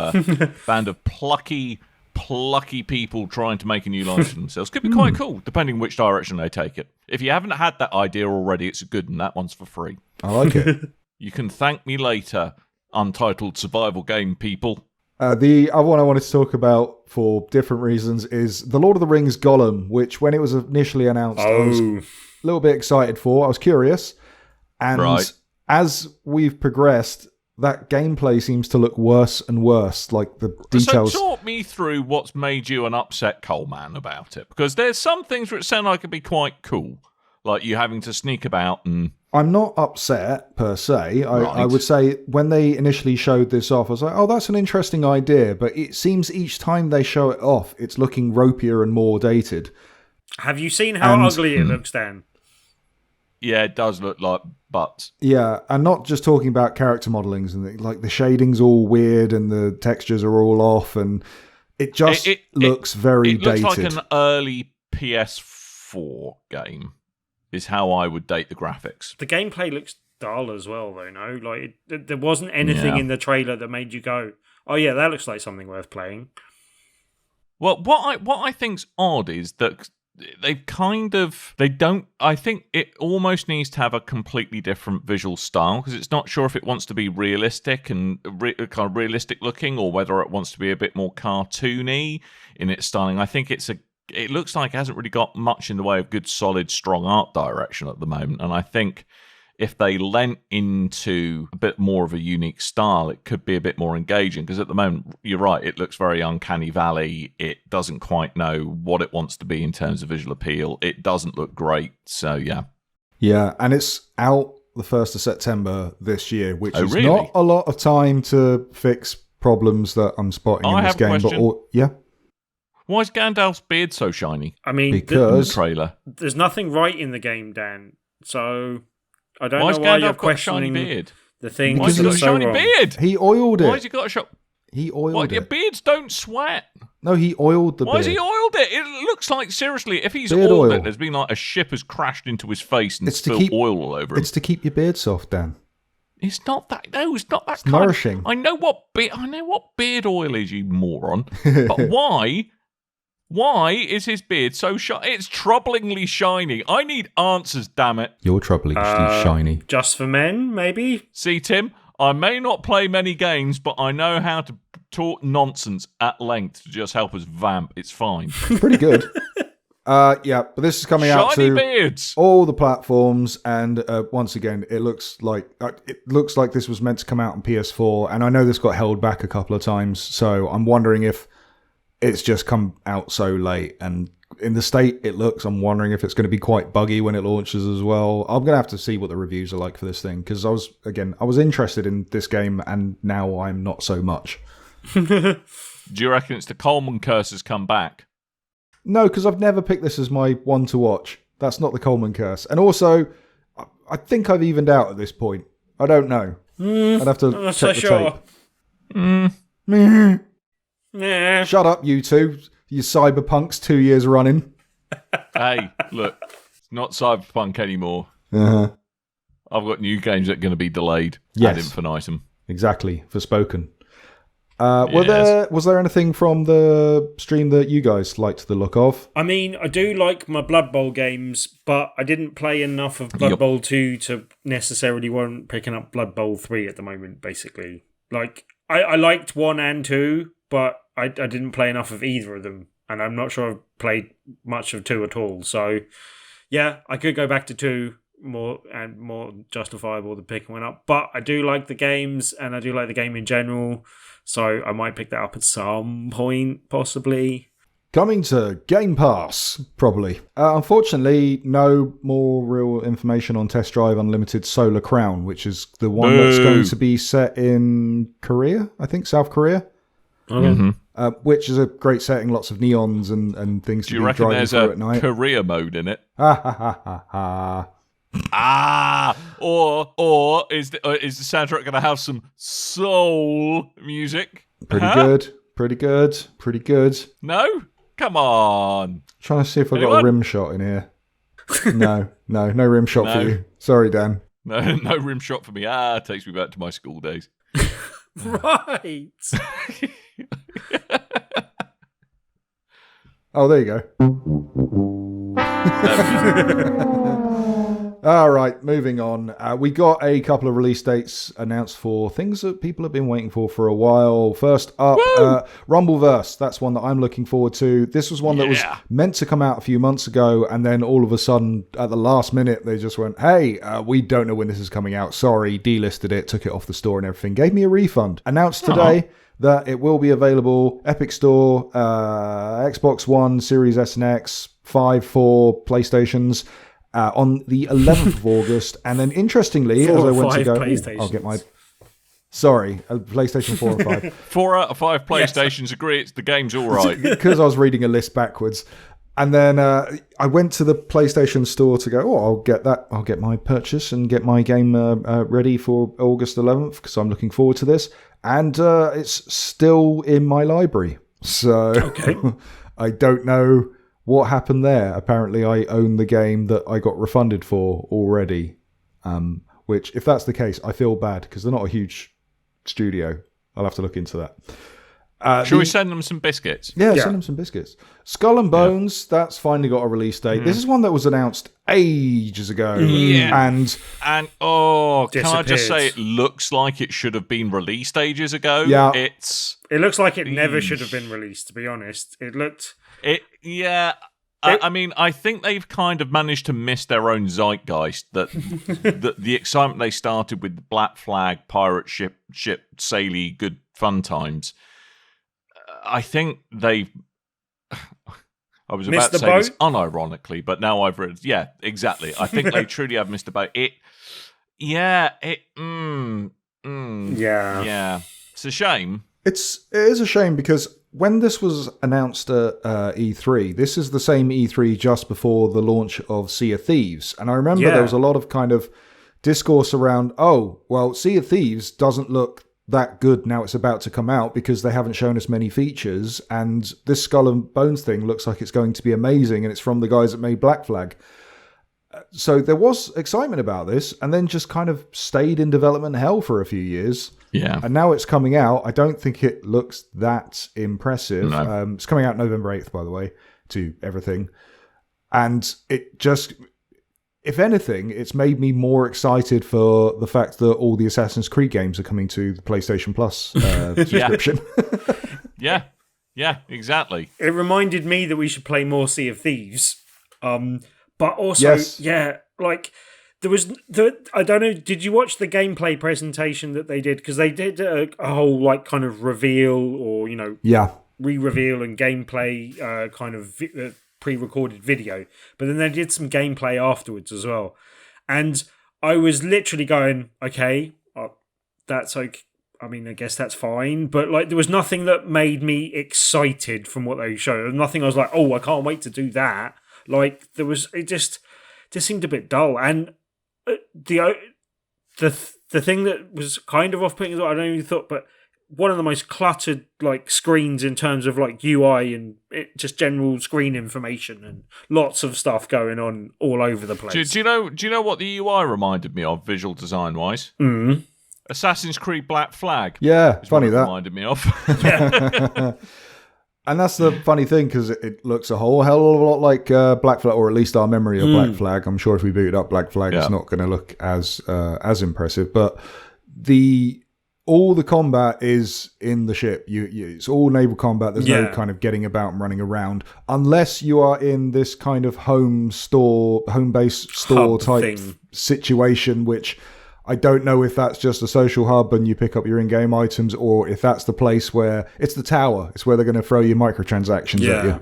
B: plucky people trying to make a new life for themselves. Could be quite cool, depending which direction they take it. If you haven't had that idea already, it's a good one. That one's for free.
D: I like it.
B: You can thank me later, untitled survival game people.
D: The other one I wanted to talk about for different reasons is the Lord of the Rings Gollum, which when it was initially announced, I was a little bit excited for. I was curious. And as we've progressed, that gameplay seems to look worse and worse. Like the details.
B: So talk me through what's made you an upset Coleman about it. Because there's some things which sound like it'd be quite cool. Like you having to sneak about and...
D: I'm not upset, per se. I would say when they initially showed this off, I was like, oh, that's an interesting idea. But it seems each time they show it off, it's looking ropier and more dated.
C: Have you seen how ugly it looks, Dan?
B: Yeah, it does look like butts.
D: Yeah, and not just talking about character modelings. And like the shading's all weird and the textures are all off. And it just looks very dated.
B: It looks like an early PS4 game. Is how I would date the graphics.
C: The gameplay looks dull as well, though. No, like there wasn't anything in the trailer that made you go, "Oh yeah, that looks like something worth playing."
B: Well, what I think's odd is that they don't. I think it almost needs to have a completely different visual style because it's not sure if it wants to be realistic and kind of realistic looking, or whether it wants to be a bit more cartoony in its styling. I think it looks like it hasn't really got much in the way of good, solid, strong art direction at the moment. And I think if they lent into a bit more of a unique style, it could be a bit more engaging. Because at the moment, you're right, it looks very Uncanny Valley. It doesn't quite know what it wants to be in terms of visual appeal. It doesn't look great. So, yeah. Yeah, and it's out the 1st of September this year, which is really not a lot of time to fix problems that I'm spotting in this game. But why is Gandalf's beard so shiny?
C: I mean,
D: because
B: the trailer.
C: There's nothing right in the game, Dan. So I don't know
B: why
C: you're questioning
B: beard?
C: The thing.
B: Why has he got a shiny beard?
D: He oiled it.
B: Why has he got a shot?
D: He oiled it.
B: Your beards don't sweat.
D: No, he oiled the beard.
B: Why has he oiled it? It looks like, seriously, if he's
D: beard
B: oiled
D: oil.
B: it, there's been like a ship has crashed into his face and
D: it's
B: spilled oil all over him.
D: It's to keep your beard soft, Dan.
B: It's not that. No, it's not that.
D: It's nourishing.
B: I know what beard oil is, you moron. But why? Why is his beard so shiny? It's troublingly shiny. I need answers, damn it.
D: You're troublingly shiny.
C: Just for men, maybe?
B: See, Tim, I may not play many games, but I know how to talk nonsense at length to just help us vamp. It's fine.
D: Pretty good. Yeah, but this is coming out to
B: beards.
D: All the platforms, and once again, it looks like this was meant to come out on PS4, and I know this got held back a couple of times, so I'm wondering if it's just come out so late, and in the state it looks, I'm wondering if it's going to be quite buggy when it launches as well. I'm going to have to see what the reviews are like for this thing, because I was interested in this game, and now I'm not so much.
B: Do you reckon it's the Coleman curse has come back?
D: No, because I've never picked this as my one to watch. That's not the Coleman curse. And also, I think I've evened out at this point. I don't know. I'd have to check the tape.
C: Yeah.
D: Shut up, you two. You cyberpunks 2 years running.
B: Hey, look. It's not Cyberpunk anymore.
D: Uh-huh.
B: I've got new games that are going to be delayed.
D: Yes.
B: Ad infinitum.
D: Exactly. Forspoken. Was there anything from the stream that you guys liked the look of?
C: I mean, I do like my Blood Bowl games, but I didn't play enough of Blood Bowl 2 to necessarily warrant picking up Blood Bowl 3 at the moment, basically. Like, I liked 1 and 2, but I didn't play enough of either of them, and I'm not sure I've played much of 2 at all. So, yeah, I could go back to 2 more justifiable than picking one up. But I do like the games, and I do like the game in general. So I might pick that up at some point, possibly.
D: Coming to Game Pass, probably. Unfortunately, no more real information on Test Drive Unlimited Solar Crown, which is the one that's going to be set in Korea, I think, South Korea.
B: Mm-hmm.
D: Which is a great setting, lots of neons and things to be driving through at night.
B: Do you reckon there's a Korea mode in it?
D: Ha ha ha ha ha.
B: Or is the soundtrack going to have some soul music?
D: Pretty good.
B: No? Come on.
D: Trying to see if I've got a rim shot in here. No rim shot for you. Sorry, Dan.
B: No rim shot for me. Takes me back to my school days.
C: Right.
D: Oh, there you go. All right, moving on. We got a couple of release dates announced for things that people have been waiting for a while. First up, Rumbleverse. That's one that I'm looking forward to. This was one that was meant to come out a few months ago, and then all of a sudden, at the last minute, they just went, hey, we don't know when this is coming out. Sorry, delisted it, took it off the store and everything. Gave me a refund. Announced today that it will be available Epic Store, Xbox One, Series S and X, 5 for PlayStations, on the 11th of August. And then interestingly, as I went to go, I'll get my... Sorry, PlayStation 4 or 5.
B: 4 out of 5 PlayStations agree the game's all right.
D: Because I was reading a list backwards. And then I went to the PlayStation store to go, I'll get that. I'll get my purchase and get my game ready for August 11th because I'm looking forward to this. And it's still in my library. So I don't know what happened there. Apparently, I own the game that I got refunded for already. Which, if that's the case, I feel bad because they're not a huge studio. I'll have to look into that.
B: Shall we send them some biscuits?
D: Yeah, send them some biscuits. Skull and Bones, that's finally got a release date. This is one that was announced ages ago.
B: Yeah.
D: And
B: can I just say it looks like it should have been released ages ago?
D: Yeah.
C: It looks like it never should have been released, to be honest.
B: I mean, I think they've kind of managed to miss their own zeitgeist. That the excitement they started with the Black Flag, pirate ship, saily, good fun times. I think they've... I was about to say this unironically, but now I've read... Yeah, exactly. I think they truly have missed the boat. Yeah. It's a shame.
D: It is a shame because when this was announced at E3, this is the same E3 just before the launch of Sea of Thieves. And I remember there was a lot of kind of discourse around, Sea of Thieves doesn't look that good now it's about to come out because they haven't shown us many features, and this Skull and Bones thing looks like it's going to be amazing, and it's from the guys that made Black Flag. So there was excitement about this, and then just kind of stayed in development hell for a few years.
B: Yeah.
D: And now it's coming out. I don't think it looks that impressive.
B: No.
D: It's coming out November 8th, by the way, to everything. And it just... If anything, it's made me more excited for the fact that all the Assassin's Creed games are coming to the PlayStation Plus subscription.
B: Yeah, exactly.
C: It reminded me that we should play more Sea of Thieves. But also, like, there was... I don't know, did you watch the gameplay presentation that they did? Because they did a whole, like, kind of reveal or, re-reveal and gameplay kind of... pre-recorded video, but then they did some gameplay afterwards as well, and I was literally going, that's okay. I mean, I guess that's fine, but like there was nothing that made me excited from what they showed. Nothing I was like, I can't wait to do that. Like there was, it just seemed a bit dull, and the thing that was kind of off-putting is what I don't even thought, but one of the most cluttered like screens in terms of like UI and just general screen information and lots of stuff going on all over the place.
B: Do you know what the UI reminded me of visual design wise? Assassin's Creed Black Flag.
D: Yeah,
B: is
D: funny
B: what it
D: that.
B: reminded me of.
D: And that's the funny thing, because it looks a whole hell of a lot like Black Flag, or at least our memory of Black Flag. I'm sure if we booted up Black Flag, it's not going to look as impressive. But all the combat is in the ship. It's all naval combat. There's no kind of getting about and running around, unless you are in this kind of home base store
C: Hub
D: type
C: thing.
D: situation, which I don't know if that's just a social hub and you pick up your in-game items, or if that's the place where it's the tower. It's where they're going to throw your microtransactions at you.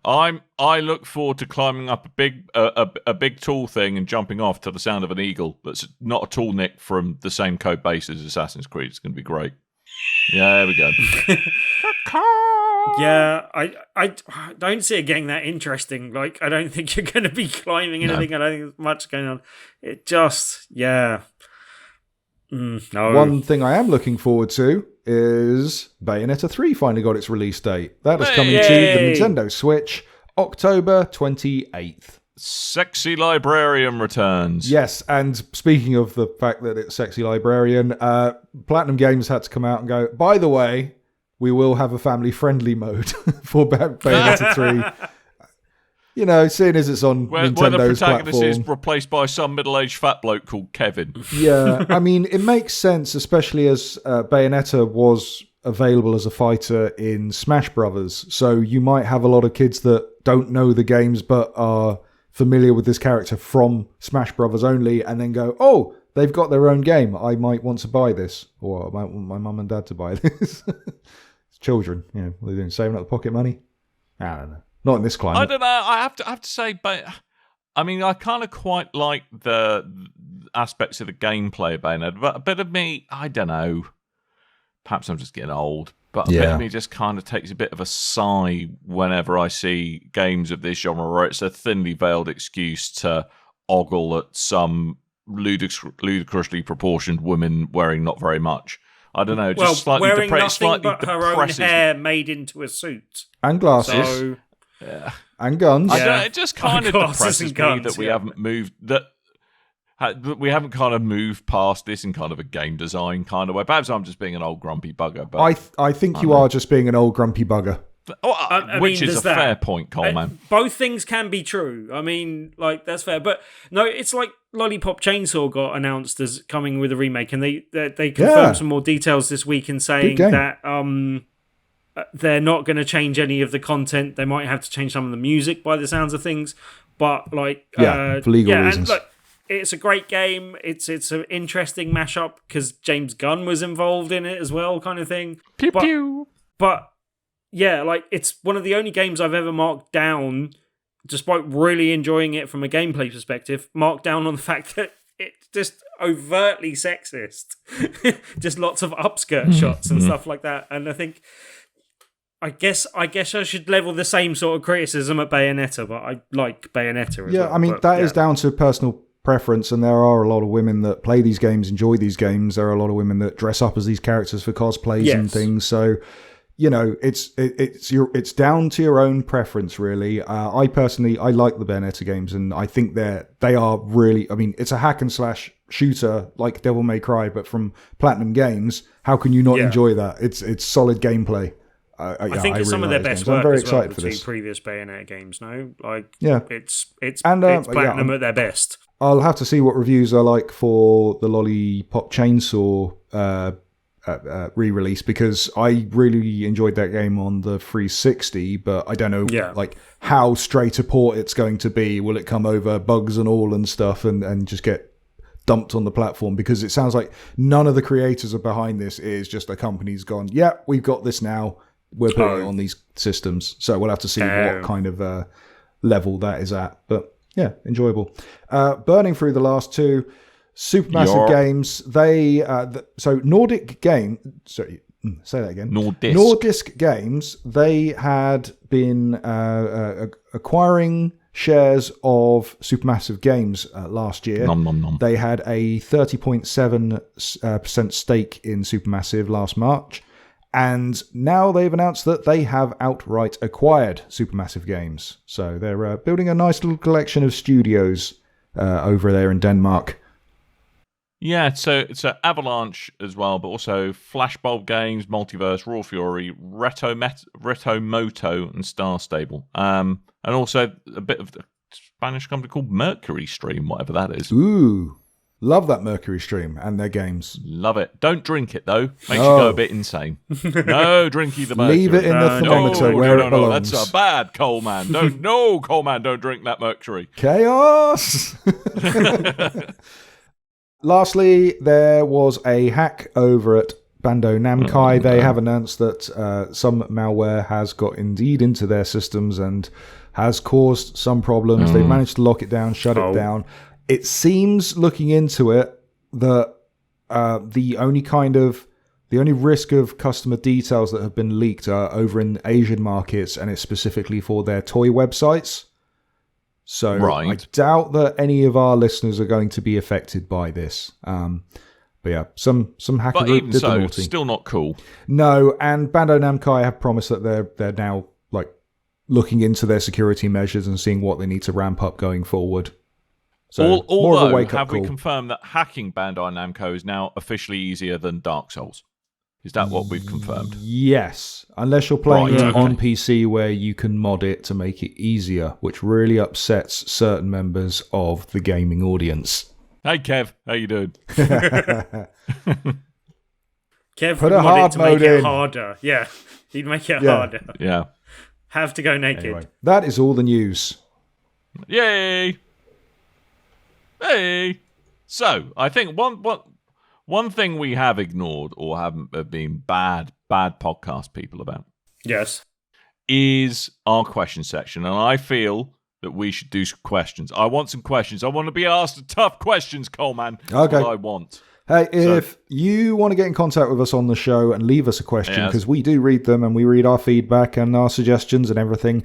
B: I look forward to climbing up a big tall thing and jumping off to the sound of an eagle. That's not at all nicked from the same code base as Assassin's Creed. It's going to be great. Yeah, there we go.
C: Yeah, I don't see it getting that interesting. Like, I don't think you're going to be climbing anything. I don't think there's much going on. It just, no.
D: One thing I am looking forward to is Bayonetta 3 finally got its release date. That is coming to the Nintendo Switch, October 28th.
B: Sexy Librarian returns.
D: Yes, and speaking of the fact that it's Sexy Librarian, Platinum Games had to come out and go, by the way, we will have a family-friendly mode for Bayonetta 3. You know, seeing as it's on Nintendo's
B: where the protagonist
D: platform.
B: is replaced by some middle-aged fat bloke called Kevin.
D: Yeah, I mean, it makes sense, especially as Bayonetta was available as a fighter in Smash Brothers. So you might have a lot of kids that don't know the games but are familiar with this character from Smash Brothers only, and then go, oh, they've got their own game. I might want to buy this, or I might want my mum and dad to buy this. It's children, you know, what are they doing, saving up the pocket money? I don't know. Not in this climate.
B: I don't know. I have to say, but I mean, I kind of quite like the aspects of the gameplay of Bayonetta, but a bit of me, I don't know. Perhaps I'm just getting old, but a bit of me just kind of takes a bit of a sigh whenever I see games of this genre where it's a thinly veiled excuse to ogle at some ludicrously proportioned women wearing not very much. I don't know, just slightly
C: wearing nothing
B: slightly
C: but her own hair made into a suit
D: and glasses.
C: So,
D: and guns.
B: It just kind of depresses me
C: guns,
B: that we haven't moved we haven't kind of moved past this in kind of a game design kind of way. Perhaps I'm just being an old grumpy bugger, but
D: I think you are just being an old grumpy bugger.
B: Which is a fair point, Coleman.
C: Both things can be true. I mean, like, that's fair. But no, it's like Lollipop Chainsaw got announced as coming with a remake, and they confirmed some more details this week in saying that they're not going to change any of the content. They might have to change some of the music by the sounds of things, but like
D: for legal reasons.
C: And, look, it's a great game. It's an interesting mashup because James Gunn was involved in it as well, kind of thing.
B: Pew pew.
C: But yeah, like, it's one of the only games I've ever marked down, despite really enjoying it from a gameplay perspective, marked down on the fact that it's just overtly sexist. Just lots of upskirt shots and stuff like that. And I guess I should level the same sort of criticism at Bayonetta, but I like Bayonetta as well.
D: Yeah, I mean, that is down to personal preference, and there are a lot of women that play these games, enjoy these games. There are a lot of women that dress up as these characters for cosplays and things. So, you know, it's down to your own preference, really. I personally like the Bayonetta games, and I think they are really. I mean, it's a hack and slash shooter like Devil May Cry, but from Platinum Games. How can you not enjoy that? It's solid gameplay.
C: I think it's some of their best work. I'm very excited for this. Previous Bayonetta games, no, like it's Platinum at their best.
D: I'll have to see what reviews are like for the Lollipop Chainsaw re-release, because I really enjoyed that game on the 360, but I don't know like how straight a port it's going to be. Will it come over bugs and all and stuff and just get dumped on the platform? Because it sounds like none of the creators are behind this. It is just a company's gone, we've got this now, we're putting it on these systems. So we'll have to see what kind of level that is at. But yeah, enjoyable. Burning through the last two Supermassive Games. They so Nordic Game. Sorry, say that again. Nordisk Games. They had been acquiring shares of Supermassive Games last year.
B: Nom, nom, nom.
D: They had a 30.7% stake in Supermassive last March. And now they've announced that they have outright acquired Supermassive Games. So they're building a nice little collection of studios over there in Denmark.
B: Yeah, so it's Avalanche as well, but also Flashbulb Games, Multiverse, Raw Fury, Retomoto, and Star Stable. And also a bit of the Spanish company called Mercury Stream, whatever that is.
D: Ooh, love that Mercury Stream and their games.
B: Love it. Don't drink it, though. Makes you go a bit insane. No drinking the Mercury.
D: Leave it in the thermometer where it belongs.
B: That's a bad Coleman. Coleman, don't drink that Mercury.
D: Chaos! Lastly, there was a hack over at Bandai Namco. They have announced that some malware has got indeed into their systems and has caused some problems. They've managed to lock it down, shut it down. It seems, looking into it, that the only risk of customer details that have been leaked are over in Asian markets, and it's specifically for their toy websites. So I doubt that any of our listeners are going to be affected by this. But yeah, some hacker group did the naughty.
B: Still not cool.
D: No, and Bandai Namco have promised that they're now like looking into their security measures and seeing what they need to ramp up going forward. So more of a wake up call.
B: Have we confirmed that hacking Bandai Namco is now officially easier than Dark Souls? Is that what we've confirmed?
D: Yes, unless you're playing it on PC where you can mod it to make it easier, which really upsets certain members of the gaming audience.
B: Hey Kev, how you doing?
C: Kev
D: Put
C: would
D: a
C: mod
D: hard
C: it to make
D: mode
C: it
D: in.
C: harder. Yeah, he'd make it harder.
B: Yeah.
C: Have to go naked.
D: Anyway, that is all the news.
B: Yay! Hey! So, I think one thing we have ignored or have been bad podcast people about
C: Yes.
B: is our question section. And I feel that we should do some questions. I want some questions. I want to be asked tough questions, Coleman. That's what I want.
D: Hey, if you want to get in contact with us on the show and leave us a question, because we do read them and we read our feedback and our suggestions and everything,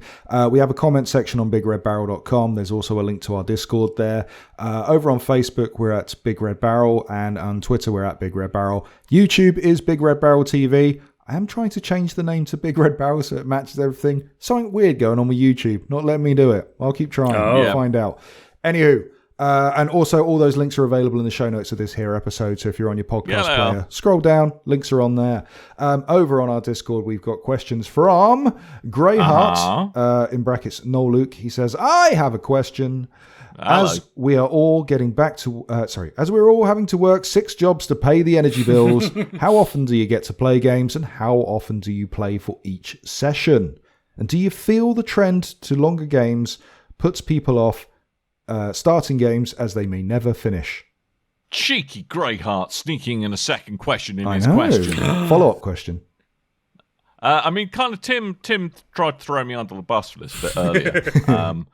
D: we have a comment section on bigredbarrel.com. There's also a link to our Discord there. Over on Facebook, we're at Big Red Barrel, and on Twitter, we're at Big Red Barrel. YouTube is Big Red Barrel TV. I am trying to change the name to Big Red Barrel so it matches everything. Something weird going on with YouTube. Not letting me do it. I'll keep trying. We'll find out. Anywho. And also, all those links are available in the show notes of this here episode. So if you're on your podcast player, scroll down. Links are on there. Over on our Discord, we've got questions from Greyheart, in brackets, No Luke. He says, I have a question.
B: Hello.
D: As we are all getting back to, as we're all having to work 6 jobs to pay the energy bills, how often do you get to play games and how often do you play for each session? And do you feel the trend to longer games puts people off starting games as they may never finish?
B: Cheeky Greyheart sneaking in a second question in his question.
D: Follow-up question.
B: I mean, kind of Tim tried to throw me under the bus for this a bit earlier.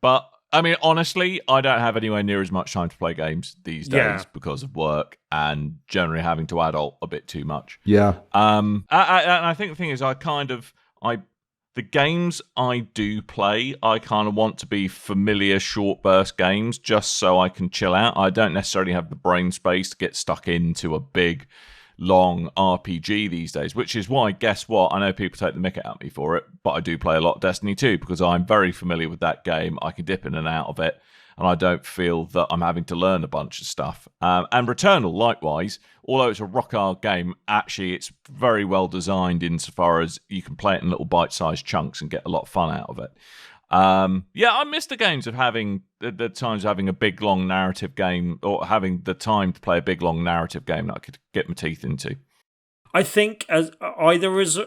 B: But, I mean, honestly, I don't have anywhere near as much time to play games these days because of work and generally having to adult a bit too much.
D: Yeah.
B: And I think the thing is, the games I do play, I kind of want to be familiar short burst games just so I can chill out. I don't necessarily have the brain space to get stuck into a big, long RPG these days, which is why, guess what? I know people take the mick out at me for it, but I do play a lot of Destiny 2 because I'm very familiar with that game. I can dip in and out of it, and I don't feel that I'm having to learn a bunch of stuff. And Returnal, likewise, although it's a rock-hard game, actually it's very well designed insofar as you can play it in little bite-sized chunks and get a lot of fun out of it. I miss the games of having the times of having a big, long narrative game, or having the time to play a big, long narrative game that I could get my teeth into.
C: I think as either as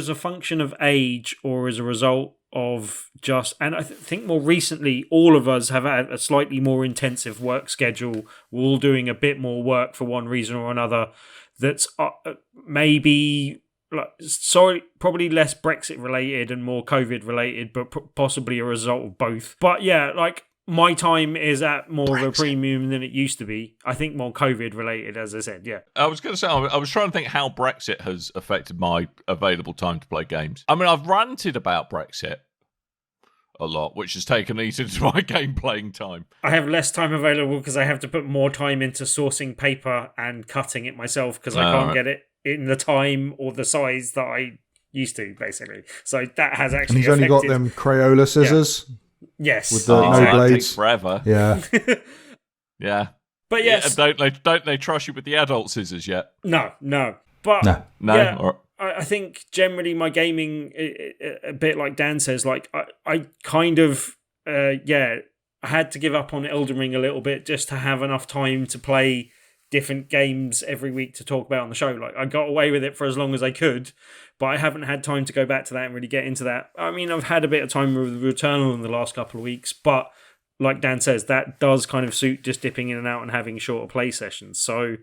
C: a function of age or as a result of just, and I think more recently, all of us have had a slightly more intensive work schedule. We're all doing a bit more work for one reason or another. That's maybe probably less Brexit related and more COVID related, but possibly a result of both. But yeah, like my time is at more of a premium than it used to be. I think more COVID related, as I said. Yeah,
B: I was going to say, I was trying to think how Brexit has affected my available time to play games. I mean, I've ranted about Brexit a lot, which has taken ease into my game playing time.
C: I have less time available because I have to put more time into sourcing paper and cutting it myself because I can't get it in the time or the size that I used to, basically. So that has actually
D: And he's only got them Crayola scissors?
C: Yes.
D: With the no blades?
B: Forever.
D: Yeah.
B: Yeah.
C: But yes,
B: Yeah, don't they trust you with the adult scissors yet?
C: no. But
D: No.
B: No.
C: yeah,
B: Or-
C: I think generally my gaming, a bit like Dan says, like I kind of, I had to give up on Elden Ring a little bit just to have enough time to play different games every week to talk about on the show. Like I got away with it for as long as I could, but I haven't had time to go back to that and really get into that. I mean, I've had a bit of time with Returnal in the last couple of weeks, but like Dan says, that does kind of suit just dipping in and out and having shorter play sessions. So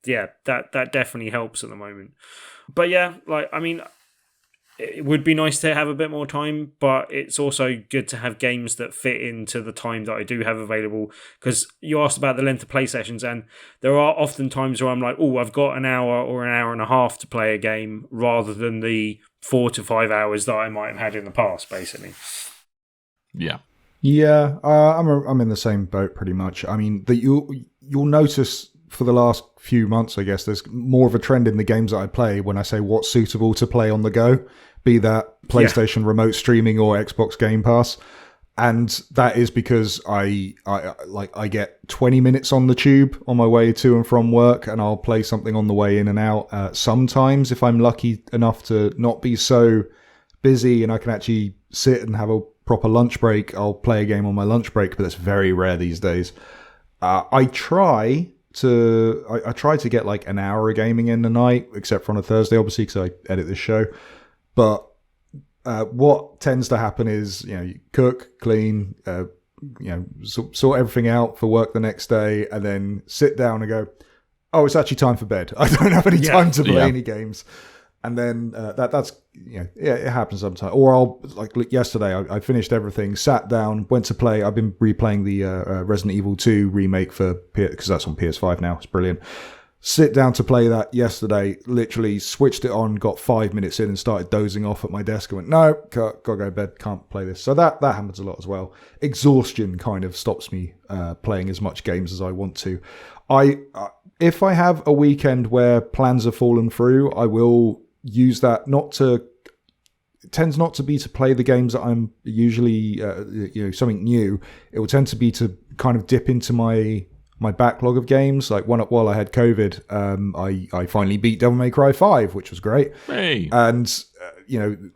C: yeah, that definitely helps at the moment. But yeah, like, I mean, it would be nice to have a bit more time, but it's also good to have games that fit into the time that I do have available. Because you asked about the length of play sessions, and there are often times where I'm like, oh, I've got an hour or an hour and a half to play a game, rather than the 4 to 5 hours that I might have had in the past, basically.
B: yeah.
D: Yeah, I'm in the same boat pretty much. I mean, that you'll notice for the last few months, I guess, there's more of a trend in the games that I play when I say what's suitable to play on the go, be that PlayStation remote streaming or Xbox Game Pass. And that is because I get 20 minutes on the tube on my way to and from work, and I'll play something on the way in and out. Sometimes, if I'm lucky enough to not be so busy and I can actually sit and have a proper lunch break, I'll play a game on my lunch break, but that's very rare these days. I try to get like an hour of gaming in a night, except for on a Thursday, obviously, because I edit this show. But what tends to happen is, you cook, clean, sort everything out for work the next day, and then sit down and go, oh, it's actually time for bed. I don't have any time to play any games. And then that's it happens sometimes. Or I'll, like yesterday, I finished everything, sat down, went to play. I've been replaying the Resident Evil 2 remake because that's on PS5 now. It's brilliant. Sit down to play that yesterday, literally switched it on, got 5 minutes in and started dozing off at my desk and went, no, gotta go to bed, can't play this. So that happens a lot as well. Exhaustion kind of stops me playing as much games as I want to. If I have a weekend where plans have fallen through, I will use that it tends not to be to play the games that I'm usually something new. It will tend to be to kind of dip into my backlog of games. Like while I had COVID, I finally beat Devil May Cry 5, which was great.
B: Hey.
D: And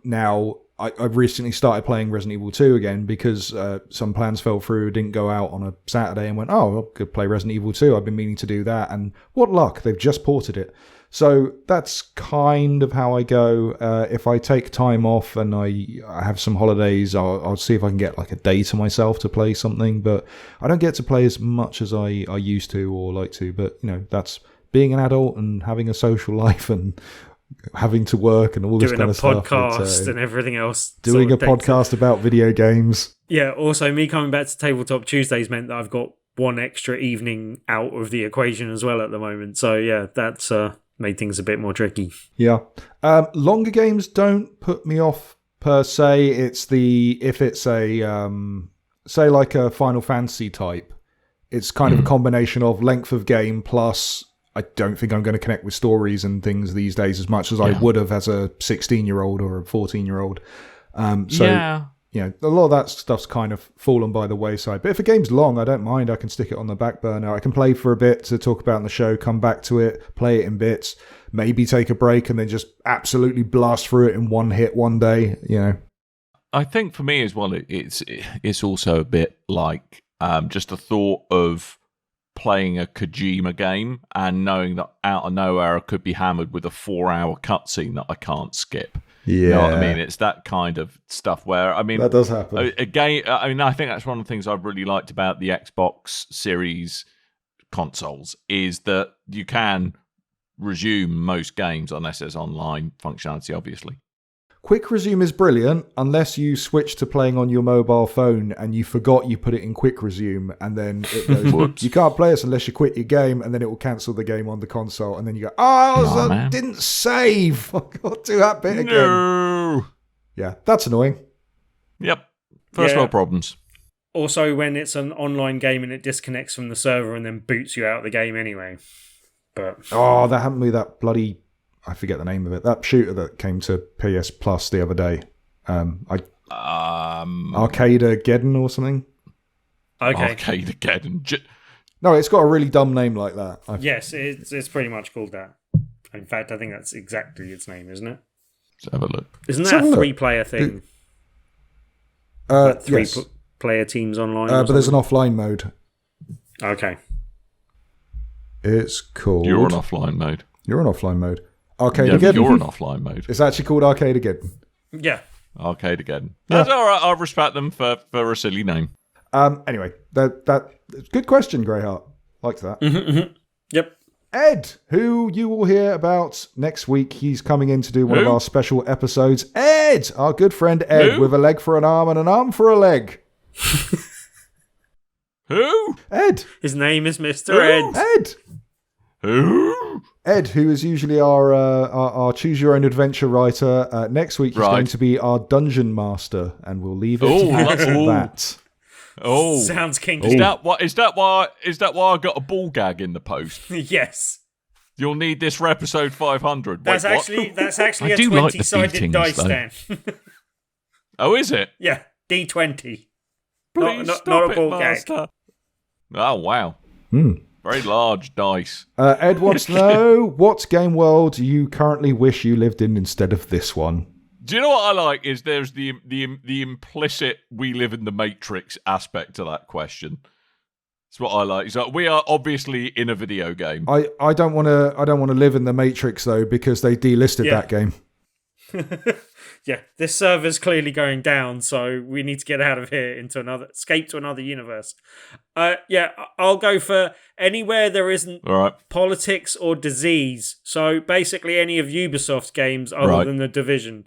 D: now I've recently started playing Resident Evil 2 again because some plans fell through, didn't go out on a Saturday, and went, oh, I could play Resident Evil 2. I've been meaning to do that, and what luck, they've just ported it. So that's kind of how I go. If I take time off and I have some holidays, I'll see if I can get like a day to myself to play something. But I don't get to play as much as I used to or like to. But, that's being an adult and having a social life and having to work and all this kind of stuff.
C: Doing a podcast and everything else.
D: Doing a podcast about video games.
C: Yeah, also me coming back to Tabletop Tuesdays meant that I've got one extra evening out of the equation as well at the moment. So yeah, that's made things a bit more tricky.
D: Yeah. Longer games don't put me off per se. If it's a, say like a Final Fantasy type, it's kind of a combination of length of game plus I don't think I'm going to connect with stories and things these days as much as I would have as a 16-year-old or a 14-year-old. A lot of that stuff's kind of fallen by the wayside. But if a game's long, I don't mind. I can stick it on the back burner. I can play for a bit to talk about in the show, come back to it, play it in bits, maybe take a break and then just absolutely blast through it in one hit one day,
B: I think for me as well, it's also a bit like just the thought of playing a Kojima game and knowing that out of nowhere I could be hammered with a 4-hour cutscene that I can't skip.
D: Yeah.
B: You know what I mean? It's that kind of stuff where, I mean...
D: That does happen.
B: Again, I mean, I think that's one of the things I've really liked about the Xbox Series consoles is that you can resume most games unless there's online functionality, obviously.
D: Quick resume is brilliant unless you switch to playing on your mobile phone and you forgot you put it in quick resume and then it goes, you can't play this unless you quit your game, and then it will cancel the game on the console and then you go, I didn't save. I've got to do that bit again.
B: No.
D: Yeah, that's annoying.
B: Yep. First world problems.
C: Also, when it's an online game and it disconnects from the server and then boots you out of the game anyway. But
D: that happened with that bloody... I forget the name of it. That shooter that came to PS Plus the other day. Arcade-Geddon or something?
C: Okay.
B: Arcade-Geddon.
D: No, it's got a really dumb name like that.
C: Yes, it's pretty much called that. In fact, I think that's exactly its name, isn't it?
B: Let's have a look.
C: Isn't
D: Let's
C: that
D: have a
C: a
D: look.
C: 3-player thing? Like
D: Yes.
C: player teams online? or
D: But there's an
C: something?
D: offline mode.
C: Okay.
D: It's called...
B: You're on offline mode.
D: You're on offline mode. Arcade
B: Yeah,
D: again.
B: you're on offline mode.
D: It's actually called Arcade again.
C: Yeah.
B: Arcade again. That's all right. I respect them for a silly name.
D: Anyway, that good question, Greyheart. Liked that.
C: Yep.
D: Ed, who you will hear about next week. He's coming in to do one of
B: Who?
D: our special episodes. Ed, our good friend Ed,
B: Who?
D: with a leg for an arm and an arm for a leg.
B: Who?
D: Ed,
C: His name is Mr.
B: Who?
C: Ed.
D: Ed,
B: Who?
D: Ed, who is usually our choose your own adventure writer. Next week he's
B: Right.
D: going to be our dungeon master, and we'll leave it
B: Oh,
D: at
B: that's- oh.
D: that.
B: Oh,
C: Sounds kinky.
B: is that why I got a ball gag in the post?
C: Yes.
B: You'll need this for episode 500. Wait,
C: That's
B: what?
C: actually
B: I
C: a
B: do like the
C: 20-sided
B: beatings,
C: dice,
B: though.
C: Dan.
B: Oh, is it?
C: Yeah, D20.
B: Please
C: Not
B: stop
C: a
B: it,
C: ball gag.
B: master. Oh wow, very large dice.
D: Ed wants to know what game world you currently wish you lived in instead of this one.
B: Do you know what I like? Is there's the implicit "we live in the Matrix" aspect to that question. It's what I like. So we are obviously in a video game.
D: I don't want to live in the Matrix though, because they delisted
C: Yeah.
D: that game.
C: Yeah, this server's clearly going down, so we need to get out of here escape to another universe. Yeah, I'll go for anywhere there isn't
B: All right.
C: politics or disease. So basically, any of Ubisoft's games other
B: Right.
C: than The Division.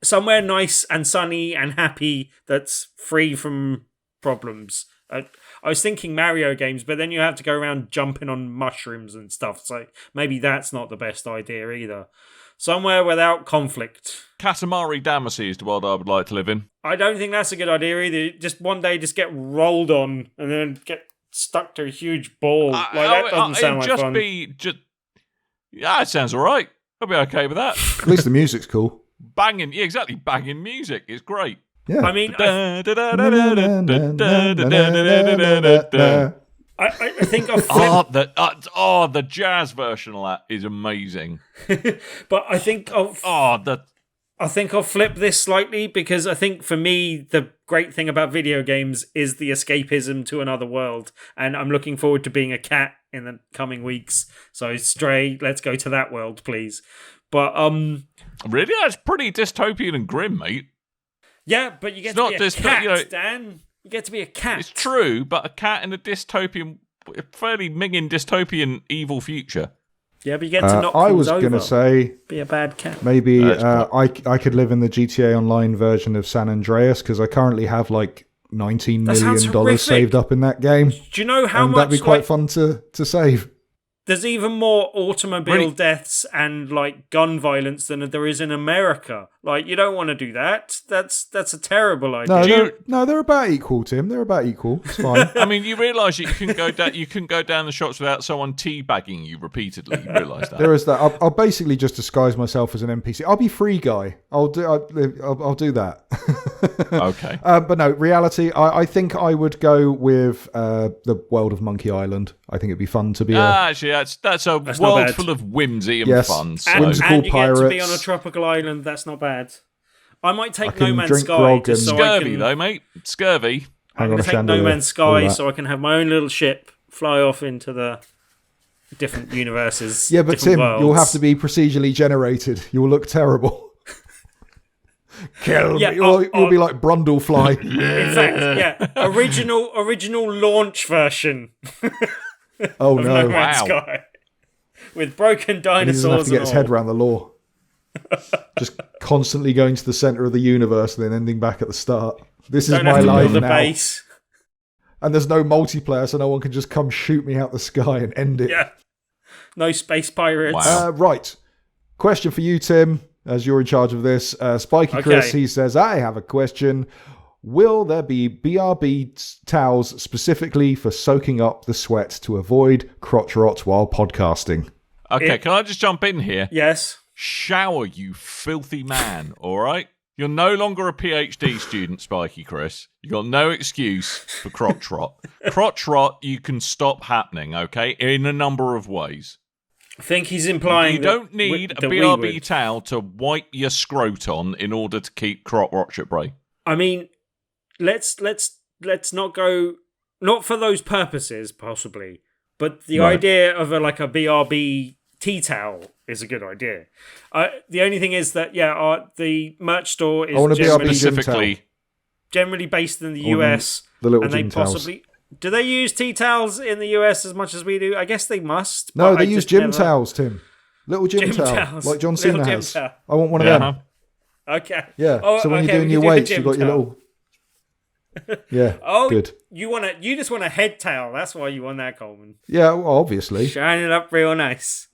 C: Somewhere nice and sunny and happy that's free from problems. I was thinking Mario games, but then you have to go around jumping on mushrooms and stuff. So maybe that's not the best idea either. Somewhere without conflict.
B: Katamari Damacy is the world I would like to live in.
C: I don't think that's a good idea either. Just one day, just get rolled on and then get stuck to a huge ball. That doesn't sound like fun.
B: Yeah, it sounds all right. I'll be okay with that.
D: At least the music's cool.
B: Banging, yeah, exactly. Banging music is great.
D: Yeah.
C: I mean, I think I'll flip,
B: the jazz version of that is amazing.
C: but I think I'll flip this slightly because I think for me the great thing about video games is the escapism to another world, and I'm looking forward to being a cat in the coming weeks. So Stray, let's go to that world, please. But
B: Really, that's pretty dystopian and grim, mate.
C: yeah, but you get
B: It's
C: to
B: not
C: be a
B: this, but,
C: cat,
B: you know-
C: Dan. You get to be a cat.
B: It's true, but a cat in a dystopian, fairly minging dystopian evil future.
C: Yeah, but you get to knock
D: I
C: things
D: was
C: over.
D: going to say
C: Be a bad cat.
D: maybe
B: That's
D: I could live in the GTA Online version of San Andreas, because I currently have like $19
C: That sounds
D: million
C: horrific.
D: saved up in that game.
C: Do you know how
D: And
C: much
D: that'd be quite fun to save.
C: there's even more automobile
B: Really?
C: deaths and like gun violence than there is in America. Like, you don't want to do that. That's a terrible idea.
D: No, they're about equal, Tim. They're about equal. It's fine.
B: I mean, you realise you can go down. You can go down the shops without someone teabagging you repeatedly. You realise that?
D: There is that. I'll basically just disguise myself as an NPC. I'll be free guy. I'll do that.
B: Okay.
D: But no, reality. I think I would go with the world of Monkey Island. I think it'd be fun to be
B: Actually, that's a
C: not
B: world
C: bad.
B: full of whimsy and
D: Yes.
B: fun. So.
C: And,
D: Whimsical
C: and you get to be
D: pirates.
C: on a tropical island. That's not bad. I might take
D: can
C: No Man's
D: drink
C: Sky
D: grog
C: just so
D: and-
C: I
B: Scurvy,
C: can.
B: though, mate. Scurvy.
C: I'm
D: Hang
C: going
D: on
C: to
D: a
C: take No
D: chandelier.
C: Man's
D: All
C: Sky
D: that.
C: so I can have my own little ship, fly off into the different universes.
D: Yeah, but
C: different
D: Tim,
C: worlds.
D: you'll have to be procedurally generated. You'll look terrible. Kill
C: Yeah,
D: me. You'll be like Brundlefly.
C: In fact, yeah, original launch version.
D: Oh
C: No
D: no.
C: Man's
B: Wow.
C: Sky with broken
D: He doesn't have
C: dinosaurs
D: to get
C: and
D: his head
C: all.
D: around the law. Just constantly going to the center of the universe and then ending back at the start. This is
C: Don't
D: my
C: have to
D: life
C: build a
D: now.
C: base.
D: And there's no multiplayer, so no one can just come shoot me out the sky and end it.
C: Yeah, no space pirates.
B: Wow.
D: Right. Question for you, Tim, as you're in charge of this. Spiky Chris,
C: Okay.
D: he says, I have a question. Will there be BRB towels specifically for soaking up the sweat to avoid crotch rot while podcasting?
B: Okay, can I just jump in here?
C: Yes.
B: Shower, you filthy man. All right. You're no longer a PhD student, Spiky Chris. You got no excuse for crotch rot. Crotch rot, you can stop happening, okay, in a number of ways.
C: I think he's implying
B: you don't need a BRB towel to wipe your scroton in order to keep crotch rot at bay.
C: I mean, let's not go, not for those purposes possibly, but the idea of a BRB tea towel is a good idea. The only thing is that the merch store is generally based in the US,
D: the little
C: and they
D: gym towels.
C: possibly do they use tea towels in the US as much as we do? I guess they must.
D: No, they use gym towels, Tim. Little gym towels, like John Cena has. I want one of them.
C: Okay.
D: Yeah. So when you're doing your weights, you've got your little. Yeah. Good.
C: You just want a head towel. That's why you want that, Coleman.
D: Yeah, well, obviously.
C: Shine it up real nice.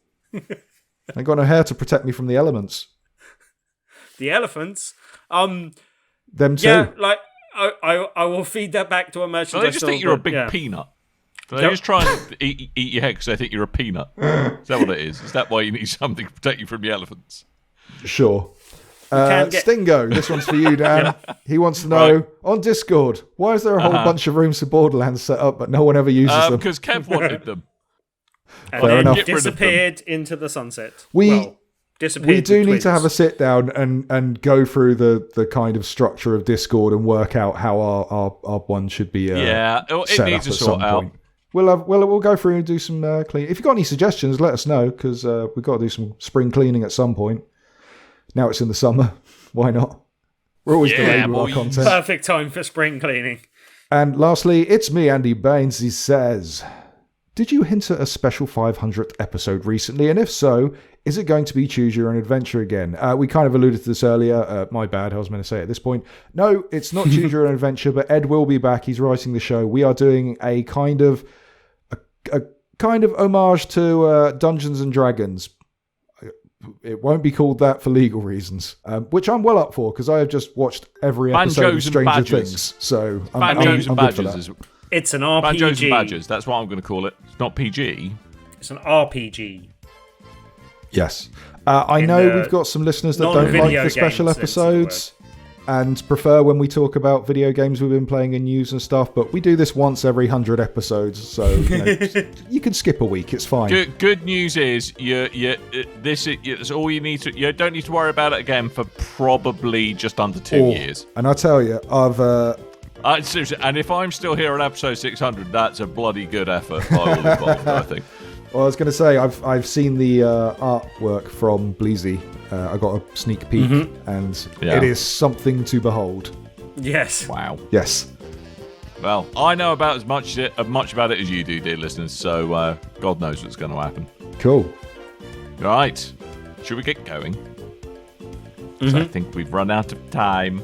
D: I got no hair to protect me from the elements.
C: The elephants.
D: Them too.
C: Yeah, I will feed that back to a merchandise.
B: They just think you're a big peanut. They just try and eat your head because they think you're a peanut. Is that what it is? Is that why you need something to protect you from the elephants?
D: Sure. Stingo, this one's for you, Dan. He wants to know, on Discord, why is there a whole bunch of rooms for Borderlands set up but no one ever uses them?
B: Because Kev wanted them.
C: And then disappeared into the sunset.
D: We do need to have a sit down and go through the kind of structure of Discord and work out how our one should be
B: it needs to sort out.
D: Point. We'll go through and do some clean. If you've got any suggestions, let us know, because we've got to do some spring cleaning at some point. Now it's in the summer. Why not? We're always delayed with our content.
C: Perfect time for spring cleaning.
D: And lastly, it's me, Andy Baines. He says, did you hint at a special 500th episode recently? And if so, is it going to be Choose Your Own Adventure again? We kind of alluded to this earlier. My bad. I was meant to say it at this point. No, it's not Choose Your Own Adventure, but Ed will be back. He's writing the show. We are doing a kind of homage to Dungeons and Dragons. It won't be called that for legal reasons, which I'm well up for, because I have just watched every episode of Stranger Things. So I'm good for that.
C: It's an RPG.
B: Banjos and Badgers, that's what I'm going to call it. It's not PG.
C: It's an RPG.
D: Yes. I know we've got some listeners that don't like the special episodes and prefer when we talk about video games we've been playing in news and stuff, but we do this once every 100 episodes, so you can skip a week, it's fine.
B: Good news is it's all you need to. You don't need to worry about it again for probably just under 2 years. And
D: I tell you,
B: seriously, and if I'm still here on episode 600, that's a bloody good effort by all involved, I think.
D: Well, I was going to say, I've seen the artwork from Bleezy. I got a sneak peek, and it is something to behold.
C: Yes.
B: Wow.
D: Yes.
B: Well, I know about as much about it as you do, dear listeners, so God knows what's going to happen.
D: Cool.
B: Right. Should we get going? So I think we've run out of time.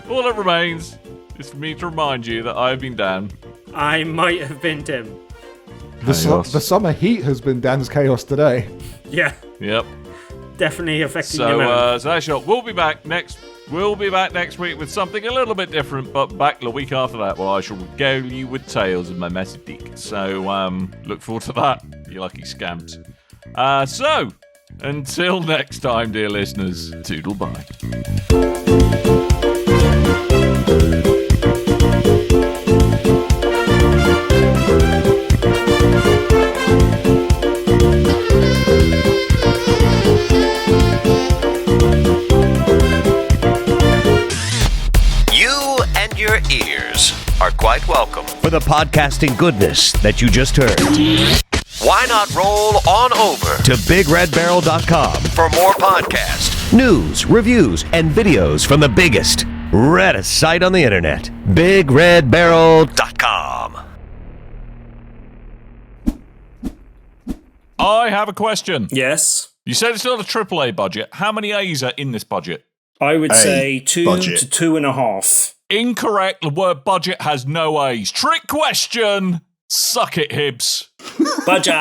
B: All that remains is for me to remind you that I've been Dan.
C: I might have been Tim.
D: The summer heat has been Dan's chaos today.
C: Yeah.
B: Yep.
C: Definitely affecting your mood.
B: So that's We'll be back next week with something a little bit different, but back the week after that, I shall regale you with tales of my massive dick. So look forward to that, you lucky scamps. So until next time, dear listeners, toodle bye.
A: Your ears are quite welcome for the podcasting goodness that you just heard. Why not roll on over to BigRedBarrel.com for more podcasts, news, reviews, and videos from the biggest, reddest site on the internet, BigRedBarrel.com.
B: I have a question.
C: Yes.
B: You said it's not a AAA budget. How many A's are in this budget?
C: I would say 2 to 2.5.
B: Incorrect. The word budget has no A's. Trick question. Suck it, Hibbs.
C: Budget.